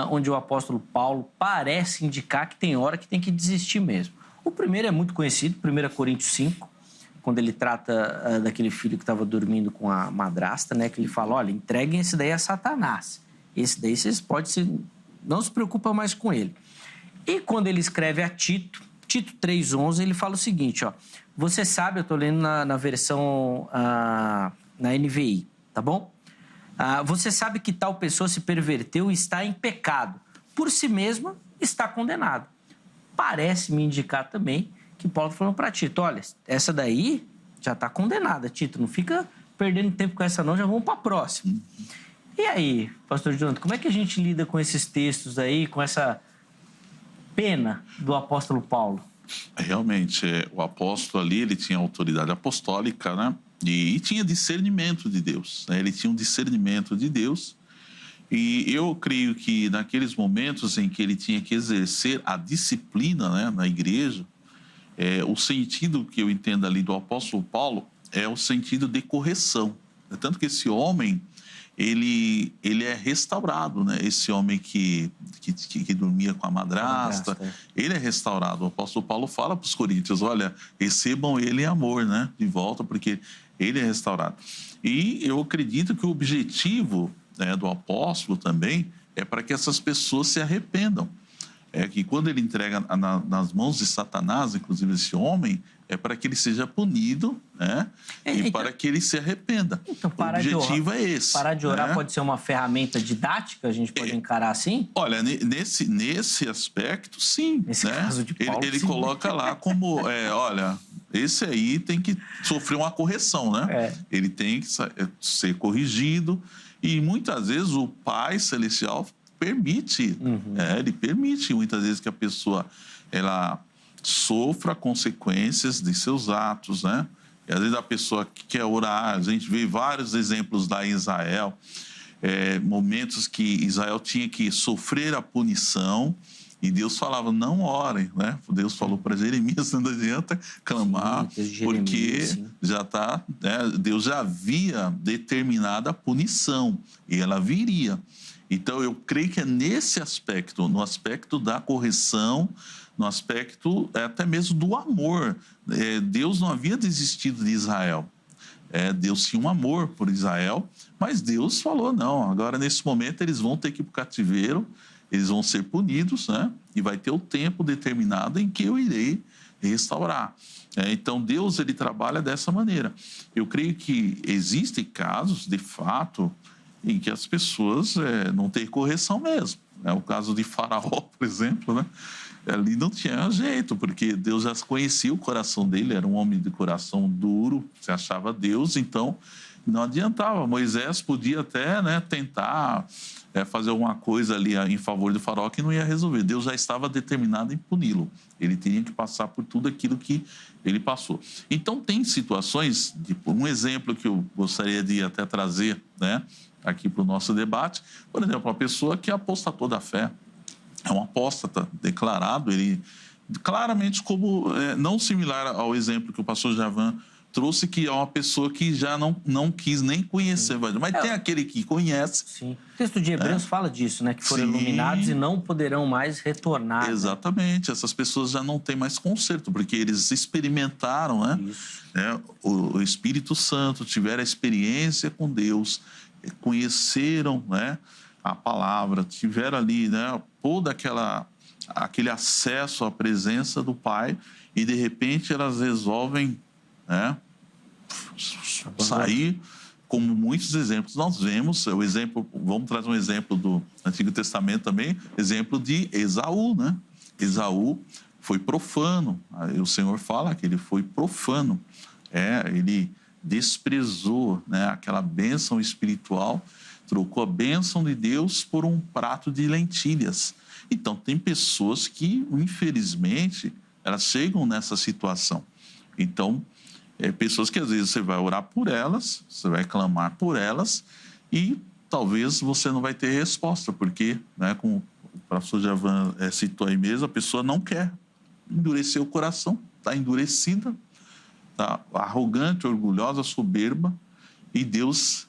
onde o apóstolo Paulo parece indicar que tem hora que tem que desistir mesmo. O primeiro é muito conhecido, 1 Coríntios 5, quando ele trata daquele filho que estava dormindo com a madrasta, né? Que ele fala, olha, entreguem esse daí a Satanás. Esse daí vocês podem não se preocupa mais com ele. E quando ele escreve a Tito 3,11, ele fala o seguinte, você sabe, eu estou lendo na versão, na NVI, tá bom? Você sabe que tal pessoa se perverteu e está em pecado. Por si mesma, está condenado. Parece me indicar também que Paulo está falando para Tito, olha, essa daí já está condenada, Tito, não fica perdendo tempo com essa não, já vamos para a próxima. E aí, pastor Jonathan, como é que a gente lida com esses textos aí, com essa pena do apóstolo Paulo? Realmente, o apóstolo ali, ele tinha autoridade apostólica, né? E tinha discernimento de Deus, né? Ele tinha um discernimento de Deus. E eu creio que naqueles momentos em que ele tinha que exercer a disciplina, né, na igreja, o sentido que eu entendo ali do apóstolo Paulo é o sentido de correção. Tanto que esse homem, ele é restaurado, né? Esse homem que dormia com a madrasta, ele é restaurado. O apóstolo Paulo fala para os coríntios, olha, recebam ele em amor, né? De volta, porque ele é restaurado. E eu acredito que o objetivo, né, do apóstolo também é para que essas pessoas se arrependam. É que quando ele entrega nas mãos de Satanás, inclusive esse homem, é para que ele seja punido, né? E para que ele se arrependa. Então, o objetivo é esse. Parar de orar, né? Pode ser uma ferramenta didática, a gente pode encarar assim? Olha, nesse aspecto, sim. Nesse caso de Paulo, ele sim. Coloca lá como, olha, esse aí tem que sofrer uma correção, né? Ele tem que ser corrigido. E muitas vezes o Pai Celestial permite, ele permite muitas vezes que a pessoa ela sofra consequências de seus atos, né? E às vezes a pessoa que quer orar, a gente vê vários exemplos lá em Israel, momentos que Israel tinha que sofrer a punição E Deus falava, não orem, né? Deus falou para Jeremias, não adianta clamar, porque já está, né? Deus já havia determinado a punição e ela viria. Então, eu creio que é nesse aspecto, no aspecto da correção, no aspecto até mesmo do amor. Deus não havia desistido de Israel. Deus tinha um amor por Israel, mas Deus falou, não, agora nesse momento eles vão ter que ir para o cativeiro, eles vão ser punidos, né? E vai ter o tempo determinado em que eu irei restaurar. Então, Deus, ele trabalha dessa maneira. Eu creio que existem casos, de fato, em que as pessoas não têm correção mesmo. É o caso de Faraó, por exemplo, né? Ali não tinha jeito, porque Deus já conhecia o coração dele, era um homem de coração duro, se achava Deus, então não adiantava. Moisés podia até, né, tentar fazer alguma coisa ali em favor do Faraó que não ia resolver. Deus já estava determinado em puni-lo. Ele teria que passar por tudo aquilo que ele passou. Então, tem situações, tipo, um exemplo que eu gostaria de até trazer, né, aqui para o nosso debate, por exemplo, uma pessoa que apostatou da fé, é um apóstata declarado, ele claramente como, não similar ao exemplo que o pastor Javan trouxe, que é uma pessoa que já não quis nem conhecer, mas tem aquele que conhece. Sim. O texto de Hebreus fala disso, né? Que foram iluminados e não poderão mais retornar. Exatamente. Né? Essas pessoas já não têm mais conserto, porque eles experimentaram, né? O Espírito Santo, tiveram a experiência com Deus, conheceram, né, a palavra, tiveram ali, né, todo aquele acesso à presença do Pai, e de repente elas resolvem, né, sair, como muitos exemplos nós vemos. O exemplo, vamos trazer um exemplo do Antigo Testamento também, exemplo de Esaú, né? Esaú foi profano. Aí o Senhor fala que ele foi profano. Ele desprezou, né, aquela bênção espiritual, trocou a bênção de Deus por um prato de lentilhas. Então, tem pessoas que, infelizmente, elas chegam nessa situação. Então, pessoas que às vezes você vai orar por elas, você vai clamar por elas e talvez você não vai ter resposta, porque, né, como o pastor Javan citou aí mesmo, a pessoa não quer endurecer o coração, está endurecida, está arrogante, orgulhosa, soberba, e Deus,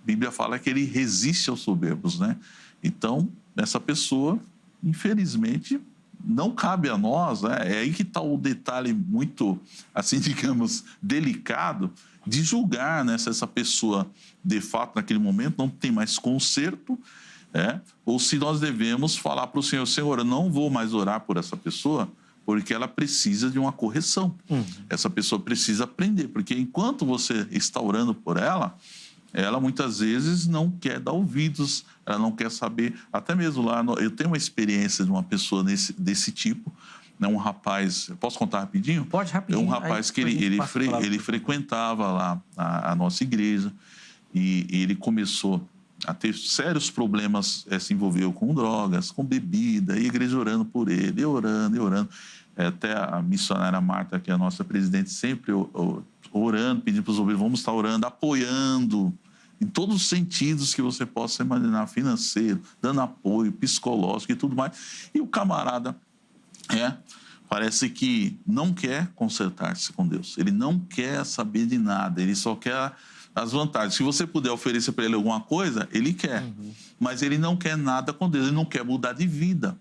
a Bíblia fala que ele resiste aos soberbos, né? Então, essa pessoa, infelizmente, não cabe a nós, né? É aí que está o detalhe muito, assim, digamos, delicado, de julgar, né, se essa pessoa, de fato, naquele momento, não tem mais conserto, ou se nós devemos falar para o Senhor, Senhor, eu não vou mais orar por essa pessoa, porque ela precisa de uma correção. Essa pessoa precisa aprender, porque enquanto você está orando por ela, ela muitas vezes não quer dar ouvidos, ela não quer saber. Até mesmo lá, eu tenho uma experiência de uma pessoa desse tipo, né, um rapaz, posso contar rapidinho? Pode, rapidinho. É um rapaz que ele frequentava lá a nossa igreja, e ele começou a ter sérios problemas, se envolveu com drogas, com bebida, e a igreja orando por ele, orando. Até a missionária Marta, que é a nossa presidente, sempre orando, pedindo para os obreiros, vamos estar orando, apoiando, em todos os sentidos que você possa imaginar, financeiro, dando apoio, psicológico e tudo mais. E o camarada, parece que não quer consertar-se com Deus, ele não quer saber de nada, ele só quer as vantagens. Se você puder oferecer para ele alguma coisa, ele quer, mas ele não quer nada com Deus, ele não quer mudar de vida.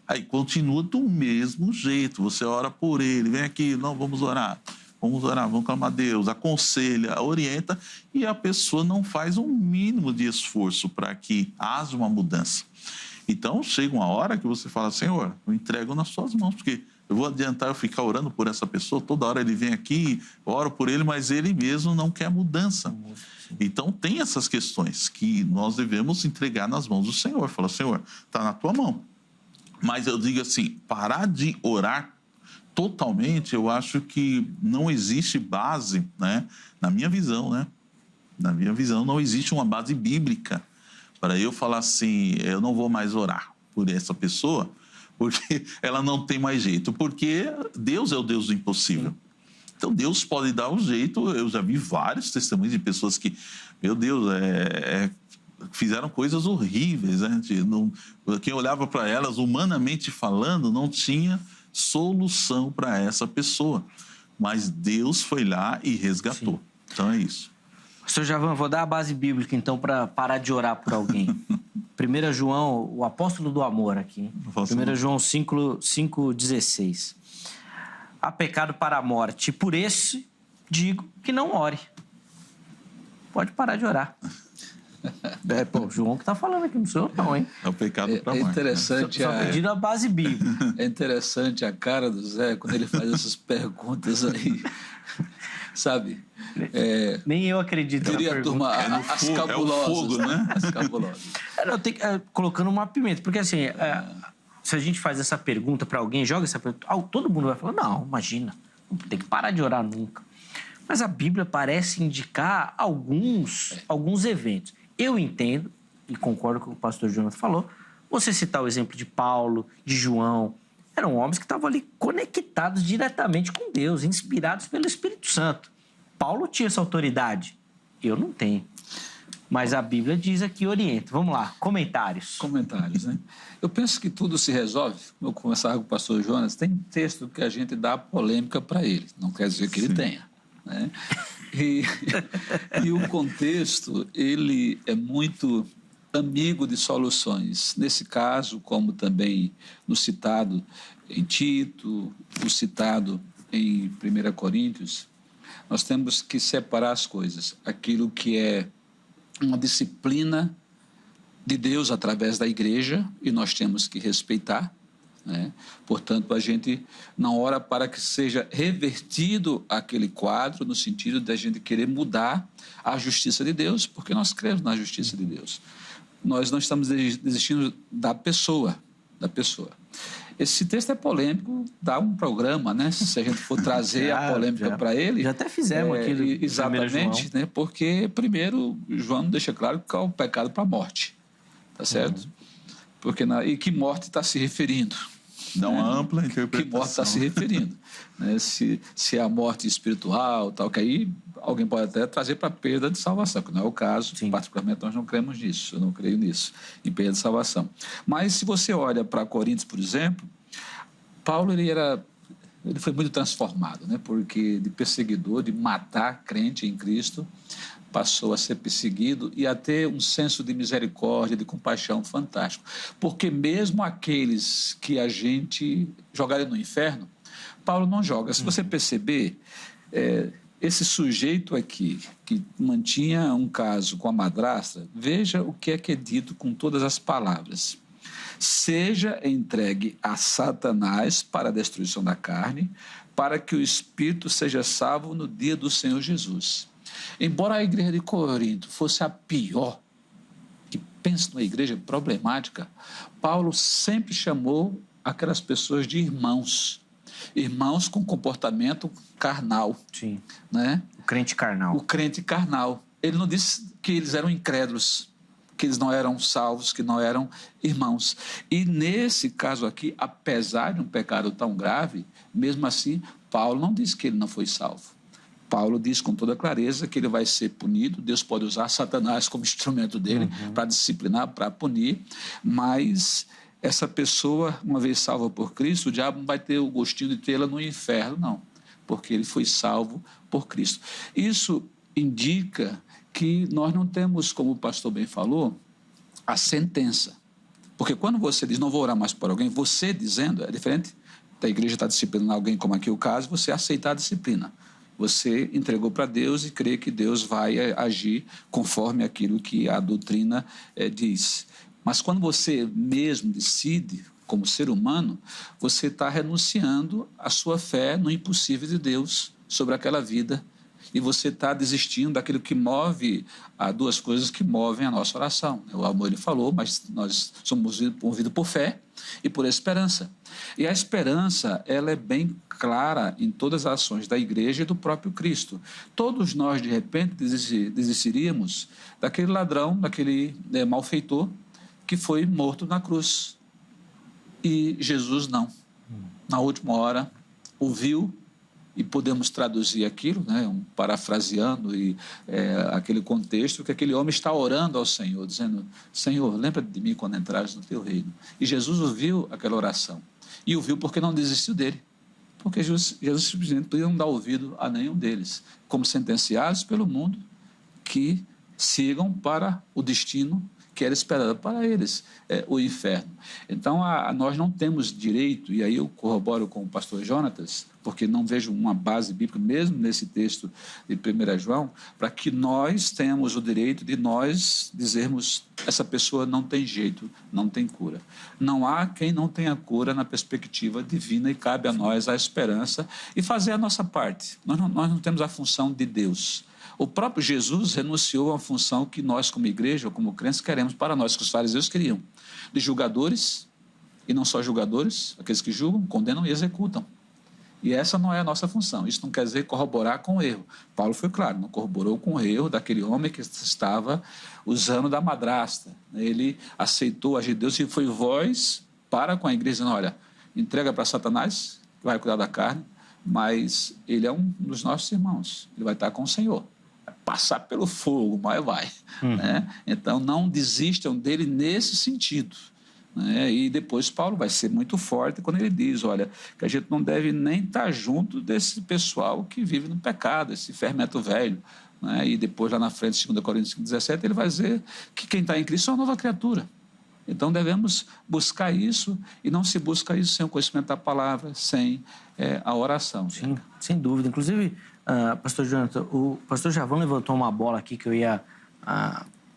Aí continua do mesmo jeito, você ora por ele, vem aqui, não, vamos orar, vamos clamar a Deus, aconselha, orienta, e a pessoa não faz um mínimo de esforço para que haja uma mudança. Então, chega uma hora que você fala, Senhor, eu entrego nas suas mãos, porque eu vou adiantar eu ficar orando por essa pessoa, toda hora ele vem aqui, eu oro por ele, mas ele mesmo não quer mudança. Então, tem essas questões que nós devemos entregar nas mãos do Senhor. Fala, Senhor, está na tua mão. Mas eu digo assim, parar de orar totalmente, eu acho que não existe base, né? Na minha visão, né? Na minha visão, não existe uma base bíblica para eu falar assim, eu não vou mais orar por essa pessoa, porque ela não tem mais jeito, porque Deus é o Deus do impossível. Então, Deus pode dar um jeito. Eu já vi vários testemunhos de pessoas que, meu Deus, fizeram coisas horríveis, né? Quem olhava para elas, humanamente falando, não tinha solução para essa pessoa. Mas Deus foi lá e resgatou. Sim. Então é isso. Pastor Javan, vou dar a base bíblica, então, para parar de orar por alguém. 1 João, o apóstolo do amor aqui. 1 João 5,16. Há pecado para a morte, e por esse digo que não ore. Pode parar de orar. O João que está falando aqui, não sou eu não, hein? É o pecado para a morte. É interessante. Só pedindo a base bíblica. É interessante a cara do Zé quando ele faz essas perguntas aí. Sabe? Nem eu acredito na pergunta. Turma, as cabulosas. É o fogo, né? As cabulosas. Colocando uma pimenta, porque assim, se a gente faz essa pergunta para alguém, joga essa pergunta, todo mundo vai falar, não, imagina, não tem que parar de orar nunca. Mas a Bíblia parece indicar alguns eventos. Eu entendo, e concordo com o que o pastor Jonathan falou, você citar o exemplo de Paulo, de João, eram homens que estavam ali conectados diretamente com Deus, inspirados pelo Espírito Santo. Paulo tinha essa autoridade, eu não tenho. Mas a Bíblia diz aqui, orienta. Vamos lá, comentários. Comentários, né? Eu penso que tudo se resolve, como eu conversava com o pastor Jonas, tem texto que a gente dá polêmica para ele, não quer dizer que ele tenha. Né? E o contexto, ele é muito amigo de soluções. Nesse caso, como também no citado em Tito, no citado em 1 Coríntios, nós temos que separar as coisas. Aquilo que é uma disciplina de Deus através da igreja, e nós temos que respeitar, né? Portanto, a gente não ora para que seja revertido aquele quadro, no sentido de a gente querer mudar a justiça de Deus, porque nós cremos na justiça de Deus. Nós não estamos desistindo da pessoa. Esse texto é polêmico, dá um programa, né? Se a gente for trazer a polêmica para ele. Já até fizemos aqui. Exatamente, né? Porque, primeiro, João deixa claro que é o pecado para a morte. Tá certo? Porque e que morte está se referindo? Dá uma ampla interpretação. Que morte está se referindo? Né? Se é a morte espiritual, tal, que aí alguém pode até trazer para perda de salvação, que não é o caso. Sim. Particularmente, nós não cremos nisso, eu não creio nisso, em perda de salvação. Mas se você olha para Coríntios, por exemplo, Paulo ele foi muito transformado, né? Porque de perseguidor, de matar crente em Cristo, passou a ser perseguido e a ter um senso de misericórdia, de compaixão fantástico. Porque mesmo aqueles que a gente jogaria no inferno, Paulo não joga. Se você perceber, esse sujeito aqui, que mantinha um caso com a madrasta, veja o que é dito com todas as palavras. Seja entregue a Satanás para a destruição da carne, para que o espírito seja salvo no dia do Senhor Jesus. Embora a igreja de Corinto fosse a pior, que pensa numa igreja problemática, Paulo sempre chamou aquelas pessoas de irmãos com comportamento carnal. Sim. Né? O crente carnal. O crente carnal. Ele não disse que eles eram incrédulos, que eles não eram salvos, que não eram irmãos. E nesse caso aqui, apesar de um pecado tão grave, mesmo assim, Paulo não disse que ele não foi salvo. Paulo diz com toda clareza que ele vai ser punido, Deus pode usar Satanás como instrumento dele para disciplinar, para punir, mas essa pessoa, uma vez salva por Cristo, o diabo não vai ter o gostinho de tê-la no inferno, não, porque ele foi salvo por Cristo. Isso indica que nós não temos, como o pastor bem falou, a sentença. Porque quando você diz, não vou orar mais por alguém, você dizendo, é diferente da igreja estar disciplinando alguém, como aqui o caso, você aceitar a disciplina. Você entregou para Deus e crê que Deus vai agir conforme aquilo que a doutrina diz. Mas quando você mesmo decide, como ser humano, você está renunciando à sua fé no impossível de Deus sobre aquela vida. E você está desistindo daquilo que move, duas coisas que movem a nossa oração. O amor, ele falou, mas nós somos movidos por fé e por esperança. E a esperança, ela é bem clara em todas as ações da igreja e do próprio Cristo. Todos nós, de repente, desistiríamos daquele ladrão, daquele malfeitor que foi morto na cruz. E Jesus não. Na última hora, ouviu e podemos traduzir aquilo, né, parafraseando aquele contexto, que aquele homem está orando ao Senhor, dizendo: Senhor, lembra de mim quando entrares no teu reino. E Jesus ouviu aquela oração, e ouviu porque não desistiu dele, porque Jesus simplesmente podia não dar ouvido a nenhum deles, como sentenciados pelo mundo, que sigam para o destino que era esperado para eles, o inferno. Então, nós não temos direito, e aí eu corroboro com o pastor Jonatas, porque não vejo uma base bíblica, mesmo nesse texto de 1 João, para que nós tenhamos o direito de nós dizermos: essa pessoa não tem jeito, não tem cura. Não há quem não tenha cura na perspectiva divina, e cabe a nós a esperança e fazer a nossa parte. Nós não temos a função de Deus. O próprio Jesus renunciou a uma função que nós, como igreja ou como crentes, queremos para nós, que os fariseus queriam, de julgadores, e não só julgadores, aqueles que julgam, condenam e executam. E essa não é a nossa função. Isso não quer dizer corroborar com o erro. Paulo foi claro, não corroborou com o erro daquele homem que estava usando da madrasta. Ele aceitou agir de Deus e foi voz para com a igreja, dizendo: olha, entrega para Satanás, que vai cuidar da carne, mas ele é um dos nossos irmãos, ele vai estar com o Senhor. Passar pelo fogo, mas vai. Né? Então, não desistam dele nesse sentido. Né? E depois Paulo vai ser muito forte quando ele diz: olha, que a gente não deve nem estar junto desse pessoal que vive no pecado, esse fermento velho. Né? E depois, lá na frente, 2 Coríntios 17, ele vai dizer que quem está em Cristo é uma nova criatura. Então, devemos buscar isso, e não se busca isso sem o conhecimento da palavra, sem a oração. Sim, sem dúvida. Inclusive, pastor Jonathan, o pastor Javão levantou uma bola aqui que eu ia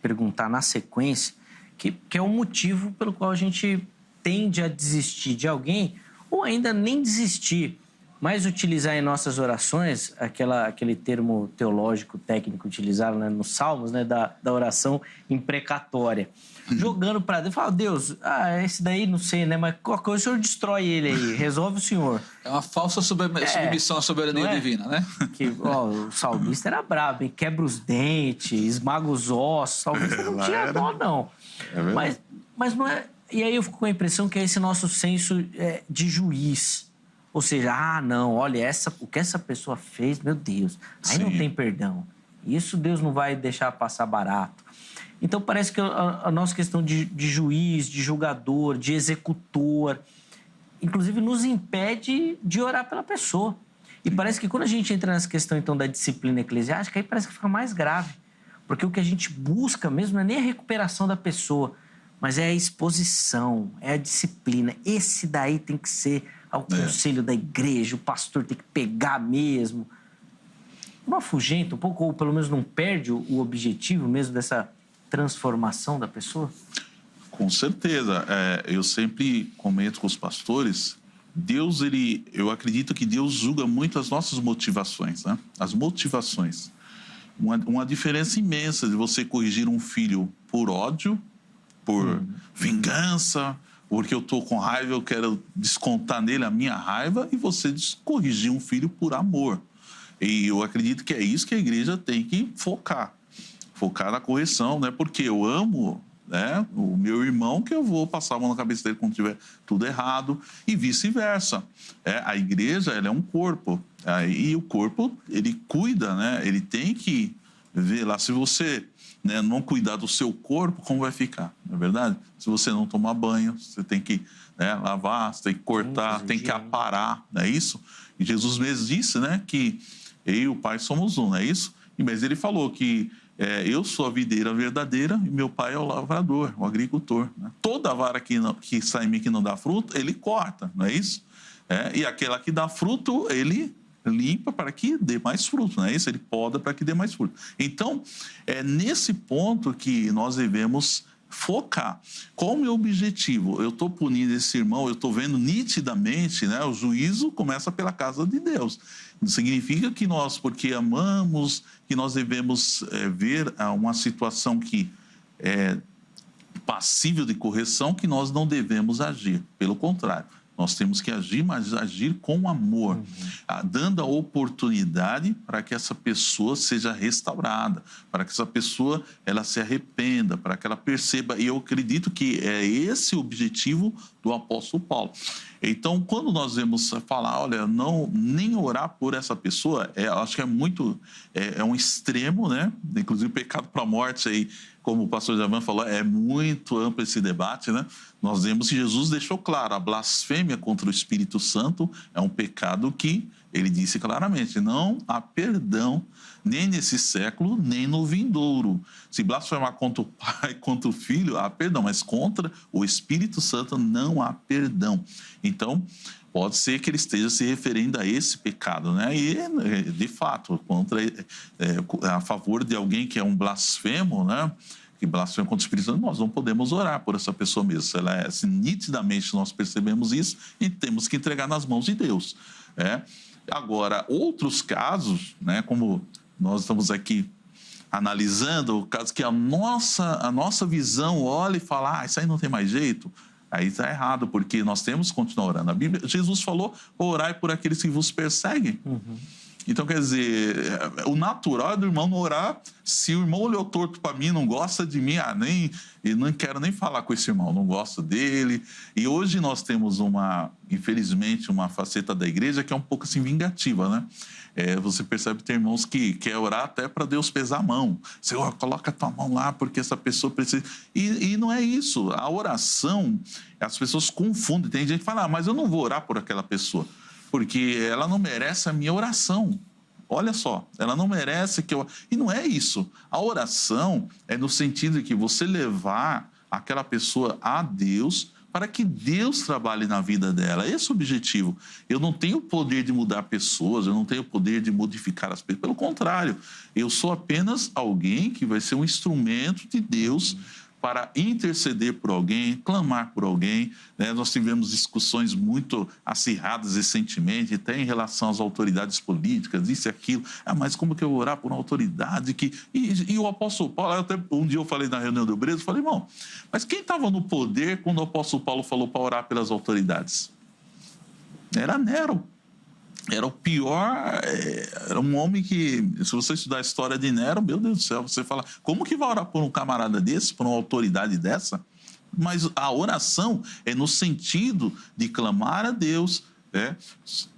perguntar na sequência, que é o motivo pelo qual a gente tende a desistir de alguém, ou ainda nem desistir, mas utilizar em nossas orações aquele termo teológico, técnico utilizado, né, nos Salmos, né, da oração imprecatória. Jogando para Deus, fala: Deus, esse daí não sei, né? Mas qualquer coisa o senhor destrói ele aí, resolve o senhor. É uma falsa submissão à soberania divina, né? Que, o salmista era brabo, hein? Quebra os dentes, esmaga os ossos. O salmista não tinha dó, não. Mas não é. E aí eu fico com a impressão que é esse nosso senso de juiz. Ou seja, não, olha, o que essa pessoa fez, meu Deus, aí não tem perdão. Isso Deus não vai deixar passar barato. Então, parece que a nossa questão de juiz, de julgador, de executor, inclusive nos impede de orar pela pessoa. E parece que quando a gente entra nessa questão, então, da disciplina eclesiástica, aí parece que fica mais grave. Porque o que a gente busca mesmo não é nem a recuperação da pessoa, mas é a exposição, é a disciplina. Esse daí tem que ser ao conselho da igreja, o pastor tem que pegar mesmo. Não afugenta um pouco, ou pelo menos não perde o objetivo mesmo dessa transformação da pessoa? Com certeza. Eu sempre comento com os pastores, eu acredito que Deus julga muito as nossas motivações, né? As motivações. Uma diferença imensa de você corrigir um filho por ódio, por vingança, porque eu estou com raiva, eu quero descontar nele a minha raiva, e você corrigir um filho por amor. E eu acredito que é isso que a igreja tem que focar na correção, né? Porque eu amo, né, o meu irmão, que eu vou passar a mão na cabeça dele quando tiver tudo errado, e vice-versa. A igreja, ela é um corpo, e o corpo, ele cuida, né? Ele tem que ver lá, se você, né, não cuidar do seu corpo, como vai ficar, não é verdade? Se você não tomar banho, você tem que, né, lavar, você tem que cortar, tem que aparar, não é isso? E Jesus mesmo disse, né, que eu e o Pai somos um, não é isso? Mas ele falou que eu sou a videira verdadeira e meu pai é o lavrador, o agricultor. Né? Toda vara que sai em mim que não dá fruto, ele corta, não é isso? E aquela que dá fruto, ele limpa para que dê mais fruto, não é isso? Ele poda para que dê mais fruto. Então, é nesse ponto que nós devemos focar. Qual o meu objetivo? Eu estou punindo esse irmão, eu estou vendo nitidamente, né? O juízo começa pela casa de Deus. Não significa que nós, porque amamos, que nós devemos ver uma situação que é passível de correção, que nós não devemos agir. Pelo contrário, nós temos que agir, mas agir com amor, dando a oportunidade para que essa pessoa seja restaurada, para que essa pessoa ela se arrependa, para que ela perceba. E eu acredito que é esse o objetivo do apóstolo Paulo. Então, quando nós vemos falar, olha, não nem orar por essa pessoa, acho que é um extremo, né? Inclusive o pecado para a morte aí, como o pastor Javan falou, é muito amplo esse debate, né? Nós vemos que Jesus deixou claro, a blasfêmia contra o Espírito Santo é um pecado que ele disse claramente, não há perdão nem nesse século, nem no vindouro. Se blasfemar contra o Pai, contra o Filho, há perdão, mas contra o Espírito Santo não há perdão. Então, pode ser que ele esteja se referindo a esse pecado, né? E, de fato, a favor de alguém que é um blasfemo, né? Que blasfema contra o Espírito Santo, nós não podemos orar por essa pessoa mesmo. Se nitidamente nós percebemos isso, e temos que entregar nas mãos de Deus. Agora, outros casos, né? Como nós estamos aqui analisando, o caso que a nossa visão olha e fala, isso aí não tem mais jeito, aí está errado, porque nós temos que continuar orando. A Bíblia, Jesus falou, orai por aqueles que vos perseguem. Então, quer dizer, o natural é do irmão não orar. Se o irmão olhou torto para mim, não gosta de mim, eu não quero nem falar com esse irmão, não gosto dele. E hoje nós temos infelizmente, uma faceta da igreja que é um pouco assim vingativa, né? Você percebe que tem irmãos que quer orar até para Deus pesar a mão. Senhor, coloca a tua mão lá porque essa pessoa precisa... E não é isso. A oração, as pessoas confundem. Tem gente que fala, mas eu não vou orar por aquela pessoa, porque ela não merece a minha oração. Olha só, ela não merece que eu... E não é isso. A oração é no sentido de que você levar aquela pessoa a Deus para que Deus trabalhe na vida dela. Esse é o objetivo. Eu não tenho o poder de mudar pessoas, eu não tenho o poder de modificar as pessoas. Pelo contrário, eu sou apenas alguém que vai ser um instrumento de Deus para interceder por alguém, clamar por alguém. Nós tivemos discussões muito acirradas recentemente, até em relação às autoridades políticas, isso e aquilo. Mas como que eu vou orar por uma autoridade que... E o apóstolo Paulo, até um dia eu falei na reunião do Obreiro, falei, irmão, mas quem estava no poder quando o apóstolo Paulo falou para orar pelas autoridades? Era Nero. Era o pior, era um homem que, se você estudar a história de Nero, meu Deus do céu, você fala, como que vai orar por um camarada desse, por uma autoridade dessa? Mas a oração é no sentido de clamar a Deus,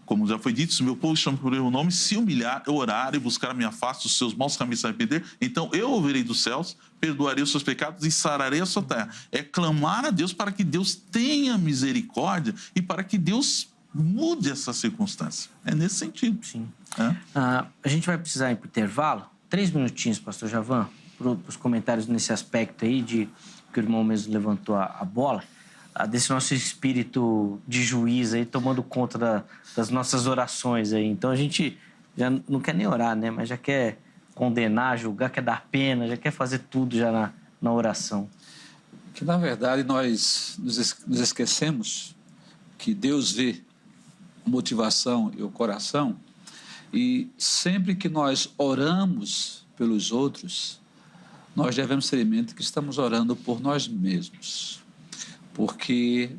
como já foi dito, se o meu povo chama por meu nome, se humilhar, orar e buscar a minha face, os seus maus caminhos se arrepender, então eu ouvirei dos céus, perdoarei os seus pecados e sararei a sua terra. É clamar a Deus para que Deus tenha misericórdia e para que Deus mude essa circunstância. É nesse sentido. Sim. A gente vai precisar ir para o intervalo. 3 minutinhos, pastor Javan, para os comentários nesse aspecto aí, de que o irmão mesmo levantou a bola, desse nosso espírito de juiz aí, tomando conta das nossas orações aí. Então, a gente já não quer nem orar, né? Mas já quer condenar, julgar, quer dar pena, já quer fazer tudo já na oração. Que, na verdade, nós nos esquecemos que Deus vê a motivação e o coração, e sempre que nós oramos pelos outros, nós devemos ter em mente que estamos orando por nós mesmos, porque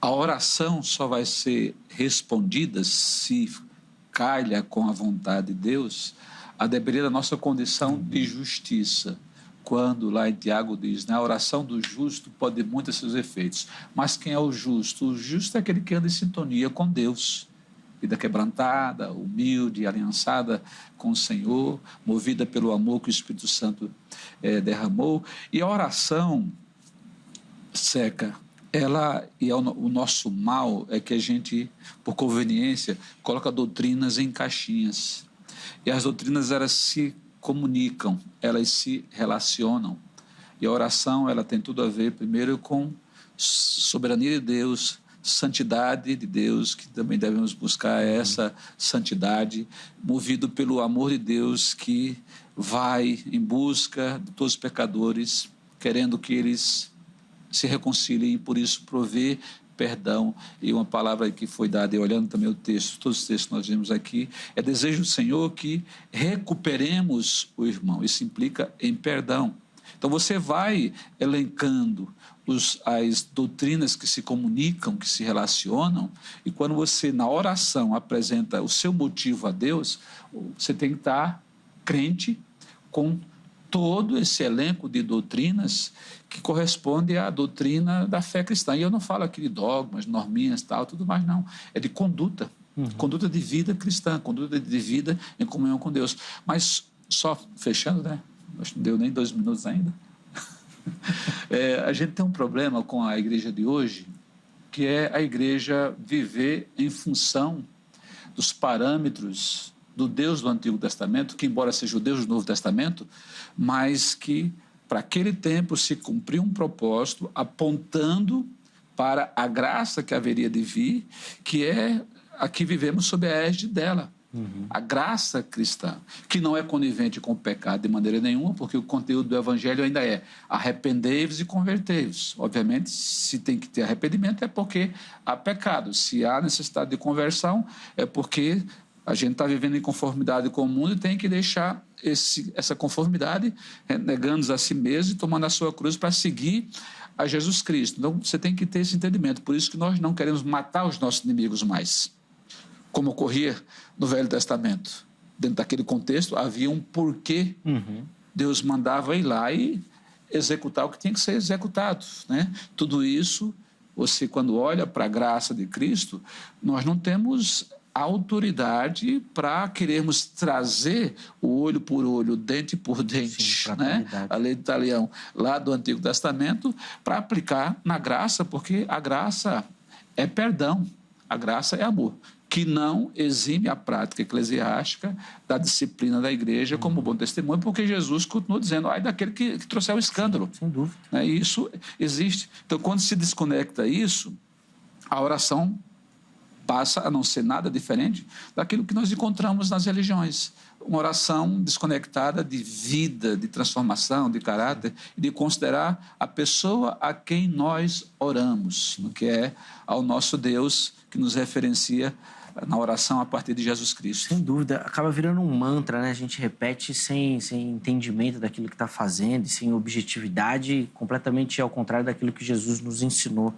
a oração só vai ser respondida se calha com a vontade de Deus, a depender da nossa condição de justiça. Quando lá em Tiago diz, a oração do justo pode ter muitos seus efeitos. Mas quem é o justo? O justo é aquele que anda em sintonia com Deus. Vida quebrantada, humilde, aliançada com o Senhor, movida pelo amor que o Espírito Santo derramou. E a oração, Seca, o nosso mal é que a gente, por conveniência, coloca doutrinas em caixinhas. E as doutrinas, elas se comunicam, elas se relacionam. E a oração, ela tem tudo a ver, primeiro, com soberania de Deus, santidade de Deus, que também devemos buscar essa santidade, movido pelo amor de Deus, que vai em busca de todos os pecadores, querendo que eles se reconciliem, e por isso prover perdão. E uma palavra que foi dada, e olhando também o texto, todos os textos que nós vimos aqui, é desejo do Senhor que recuperemos o irmão. Isso implica em perdão. Então você vai elencando as doutrinas que se comunicam, que se relacionam, e quando você na oração apresenta o seu motivo a Deus, você tem que estar crente com todo esse elenco de doutrinas que corresponde à doutrina da fé cristã. E eu não falo aqui de dogmas, norminhas, tal, tudo mais, não. É de conduta. Conduta de vida cristã, conduta de vida em comunhão com Deus. Mas, só fechando, né? Acho que não deu nem 2 minutos ainda. A gente tem um problema com a igreja de hoje, que é a igreja viver em função dos parâmetros do Deus do Antigo Testamento, que embora seja o Deus do Novo Testamento, mas que para aquele tempo se cumpriu um propósito apontando para a graça que haveria de vir, que é a que vivemos sob a égide dela. A graça cristã, que não é conivente com o pecado de maneira nenhuma, porque o conteúdo do Evangelho ainda é arrependei-vos e convertei-vos. Obviamente, se tem que ter arrependimento é porque há pecado. Se há necessidade de conversão, é porque a gente está vivendo em conformidade com o mundo e tem que deixar essa conformidade, negando-se a si mesmo e tomando a sua cruz para seguir a Jesus Cristo. Então, você tem que ter esse entendimento. Por isso que nós não queremos matar os nossos inimigos mais, como ocorria no Velho Testamento. Dentro daquele contexto, havia um porquê. Deus mandava ir lá e executar o que tinha que ser executado, né? Tudo isso, você quando olha para a graça de Cristo, nós não temos autoridade para querermos trazer o olho por olho, dente por dente, sim, né? A lei do talião lá do Antigo Testamento, para aplicar na graça, porque a graça é perdão, a graça é amor, que não exime a prática eclesiástica da disciplina da igreja como bom testemunho, porque Jesus continuou dizendo, ai daquele que trouxer o escândalo. Sem dúvida. Né? E isso existe. Então, quando se desconecta isso, a oração passa a não ser nada diferente daquilo que nós encontramos nas religiões. Uma oração desconectada de vida, de transformação, de caráter, e de considerar a pessoa a quem nós oramos, que é ao nosso Deus, que nos referencia na oração a partir de Jesus Cristo. Sem dúvida. Acaba virando um mantra, né? A gente repete sem entendimento daquilo que está fazendo, sem objetividade, completamente ao contrário daquilo que Jesus nos ensinou,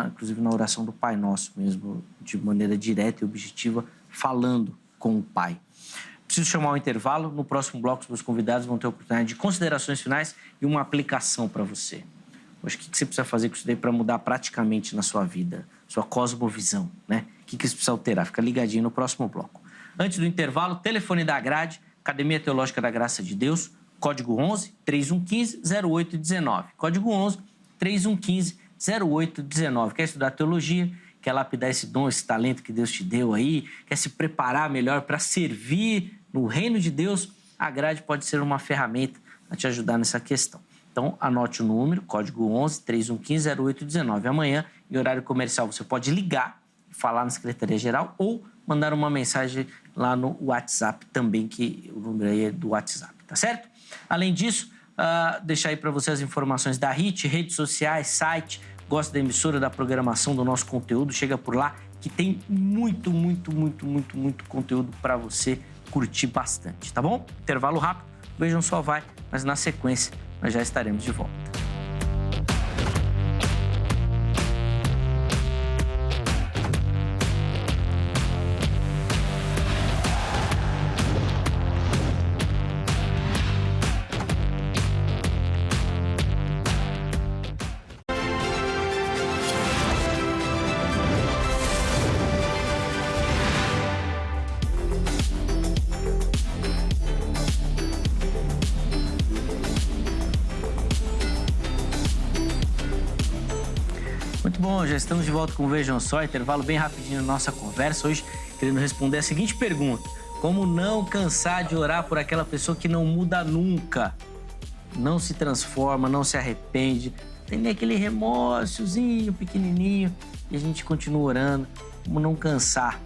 inclusive na oração do Pai Nosso mesmo, de maneira direta e objetiva, falando com o Pai. Preciso chamar um intervalo. No próximo bloco, os meus convidados vão ter a oportunidade de considerações finais e uma aplicação para você. Hoje, o que você precisa fazer com isso daí para mudar praticamente na sua vida, sua cosmovisão, né? O que você precisa alterar? Fica ligadinho no próximo bloco. Antes do intervalo, telefone da grade, Academia Teológica da Graça de Deus, código 11-3115-0819. Código 11-3115-0819. Quer estudar teologia? Quer lapidar esse dom, esse talento que Deus te deu aí? Quer se preparar melhor para servir no reino de Deus? A grade pode ser uma ferramenta a te ajudar nessa questão. Então, anote o número, código 11-3115-0819. Amanhã, em horário comercial, você pode ligar, falar na Secretaria-Geral ou mandar uma mensagem lá no WhatsApp também, que o número aí é do WhatsApp, tá certo? Além disso, deixar aí para você as informações da HIT, redes sociais, site. Gosta da emissora, da programação do nosso conteúdo, chega por lá, que tem muito conteúdo para você curtir bastante, tá bom? Intervalo rápido, Vejam Só vai, mas na sequência nós já estaremos de volta. Muito bom, já estamos de volta com o Vejam Só, intervalo bem rapidinho na nossa conversa. Hoje, querendo responder a seguinte pergunta: como não cansar de orar por aquela pessoa que não muda nunca? Não se transforma, não se arrepende, tem nem aquele remorsozinho pequenininho e a gente continua orando. Como não cansar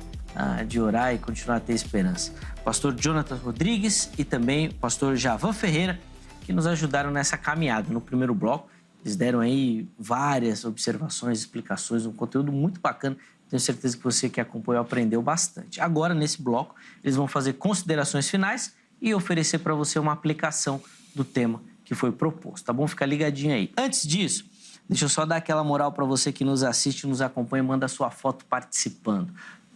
de orar e continuar a ter esperança? Pastor Jonathan Rodrigues e também o pastor Javan Ferreira, que nos ajudaram nessa caminhada. No primeiro bloco, eles deram aí várias observações, explicações, um conteúdo muito bacana. Tenho certeza que você que acompanhou aprendeu bastante. Agora, nesse bloco, eles vão fazer considerações finais e oferecer para você uma aplicação do tema que foi proposto, tá bom? Fica ligadinho aí. Antes disso, deixa eu só dar aquela moral para você que nos assiste, nos acompanha, manda sua foto participando.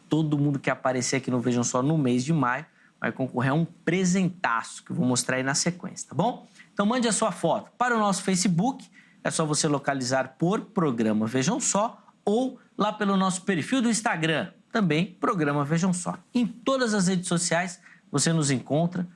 Todo mundo que aparecer aqui no Vejam Só no mês de maio vai concorrer a um presentaço que eu vou mostrar aí na sequência, tá bom? Então mande a sua foto para o nosso Facebook, é só você localizar por Programa Vejam Só ou lá pelo nosso perfil do Instagram, também Programa Vejam Só. Em todas as redes sociais você nos encontra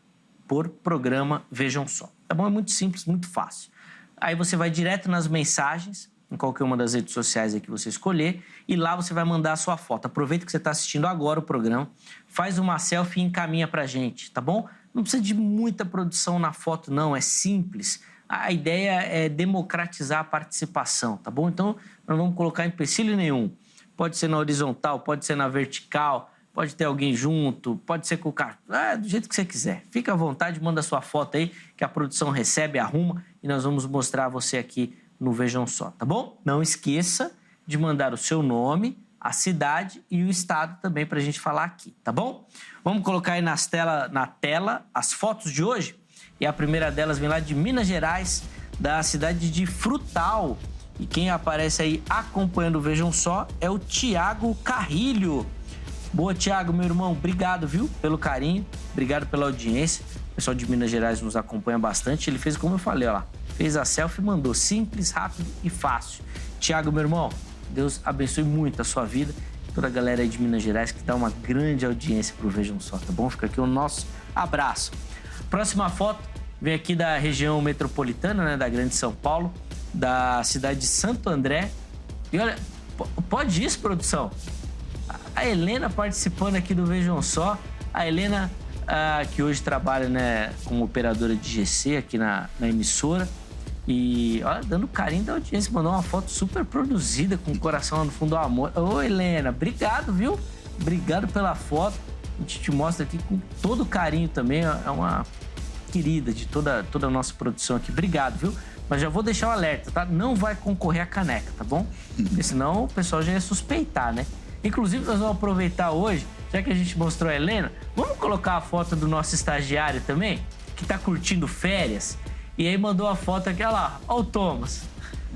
por Programa Vejam Só, tá bom? É muito simples, muito fácil. Aí você vai direto nas mensagens, em qualquer uma das redes sociais aí que você escolher, e lá você vai mandar a sua foto. Aproveita que você está assistindo agora o programa, faz uma selfie e encaminha pra gente, tá bom? Não precisa de muita produção na foto, não, é simples. A ideia é democratizar a participação, tá bom? Então, não vamos colocar empecilho nenhum. Pode ser na horizontal, pode ser na vertical, pode ter alguém junto, pode ser com o carro, do jeito que você quiser. Fica à vontade, manda a sua foto aí, que a produção recebe, arruma, e nós vamos mostrar você aqui no Vejam Só, tá bom? Não esqueça de mandar o seu nome, a cidade e o estado também pra gente falar aqui, tá bom? Vamos colocar aí na tela as fotos de hoje. E a primeira delas vem lá de Minas Gerais, da cidade de Frutal. E quem aparece aí acompanhando o Vejam Só é o Tiago Carrilho. Boa, Tiago, meu irmão, obrigado, viu, pelo carinho, obrigado pela audiência. O pessoal de Minas Gerais nos acompanha bastante. Ele fez como eu falei, ó lá. Fez a selfie e mandou. Simples, rápido e fácil. Tiago, meu irmão, Deus abençoe muito a sua vida. Toda a galera aí de Minas Gerais que dá uma grande audiência pro Vejam Só, tá bom? Fica aqui o nosso abraço. Próxima foto vem aqui da região metropolitana, né, da Grande São Paulo, da cidade de Santo André. E olha, pode isso, produção? A Helena participando aqui do Vejam Só. A Helena, que hoje trabalha, né, como operadora de GC aqui na emissora. E olha, dando carinho da audiência, mandou uma foto super produzida, com o coração lá no fundo do amor. Ô, Helena, obrigado, viu? Obrigado pela foto. A gente te mostra aqui com todo carinho também. É uma querida de toda a nossa produção aqui. Obrigado, viu? Mas já vou deixar o alerta, tá? Não vai concorrer a caneca, tá bom? Porque senão o pessoal já ia suspeitar, né? Inclusive, nós vamos aproveitar hoje, já que a gente mostrou a Helena, vamos colocar a foto do nosso estagiário também, que tá curtindo férias. E aí mandou a foto aqui, olha lá, ó o Thomas.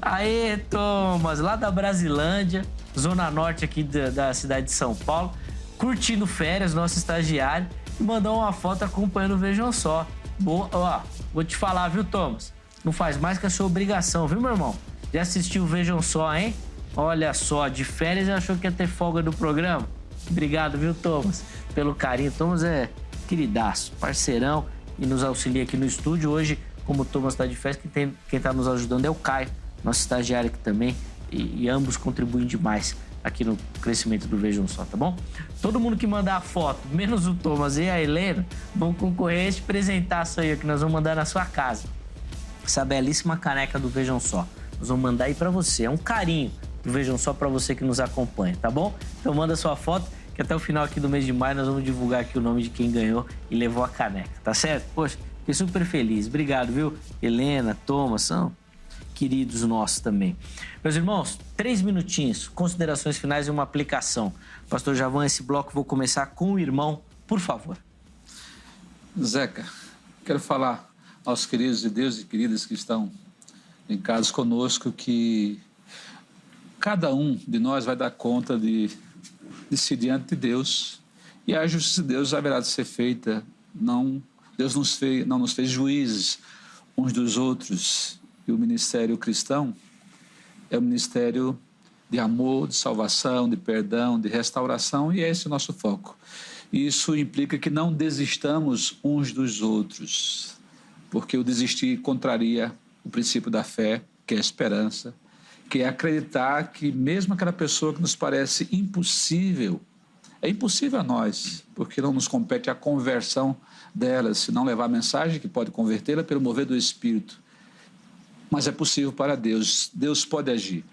Aê, Thomas, lá da Brasilândia, zona norte aqui da cidade de São Paulo, curtindo férias, nosso estagiário, e mandou uma foto acompanhando o Vejam Só. Boa, ó, vou te falar, viu, Thomas? Não faz mais que a sua obrigação, viu, meu irmão? Já assistiu o Vejam Só, hein? Olha só, de férias e achou que ia ter folga do programa? Obrigado, viu, Thomas, pelo carinho. Thomas é queridaço, parceirão e nos auxilia aqui no estúdio. Hoje, como o Thomas está de férias, quem está nos ajudando é o Caio, nosso estagiário aqui também. E ambos contribuem demais aqui no crescimento do Vejam Só, tá bom? Todo mundo que mandar a foto, menos o Thomas e a Helena, vão concorrer a este presentaço aí que nós vamos mandar na sua casa. Essa belíssima caneca do Vejam Só. Nós vamos mandar aí para você. É um carinho do Vejam Só para você que nos acompanha, tá bom? Então manda sua foto, que até o final aqui do mês de maio nós vamos divulgar aqui o nome de quem ganhou e levou a caneca, tá certo? Poxa, fiquei super feliz. Obrigado, viu? Helena, Thomas, são queridos nossos também. Meus irmãos, 3 minutinhos, considerações finais e uma aplicação. Pastor Javan, esse bloco vou começar com o irmão, por favor. Zeca, quero falar aos queridos de Deus e queridas que estão em casa conosco que cada um de nós vai dar conta de si diante de Deus, e a justiça de Deus haverá de ser feita. Deus não nos fez juízes uns dos outros, e o ministério cristão é um ministério de amor, de salvação, de perdão, de restauração, e é esse o nosso foco. E isso implica que não desistamos uns dos outros, porque o desistir contraria o princípio da fé, que é a esperança, que é acreditar que mesmo aquela pessoa que nos parece impossível, é impossível a nós, porque não nos compete a conversão dela, se não levar a mensagem que pode convertê-la pelo mover do Espírito. Mas é possível para Deus, Deus pode agir.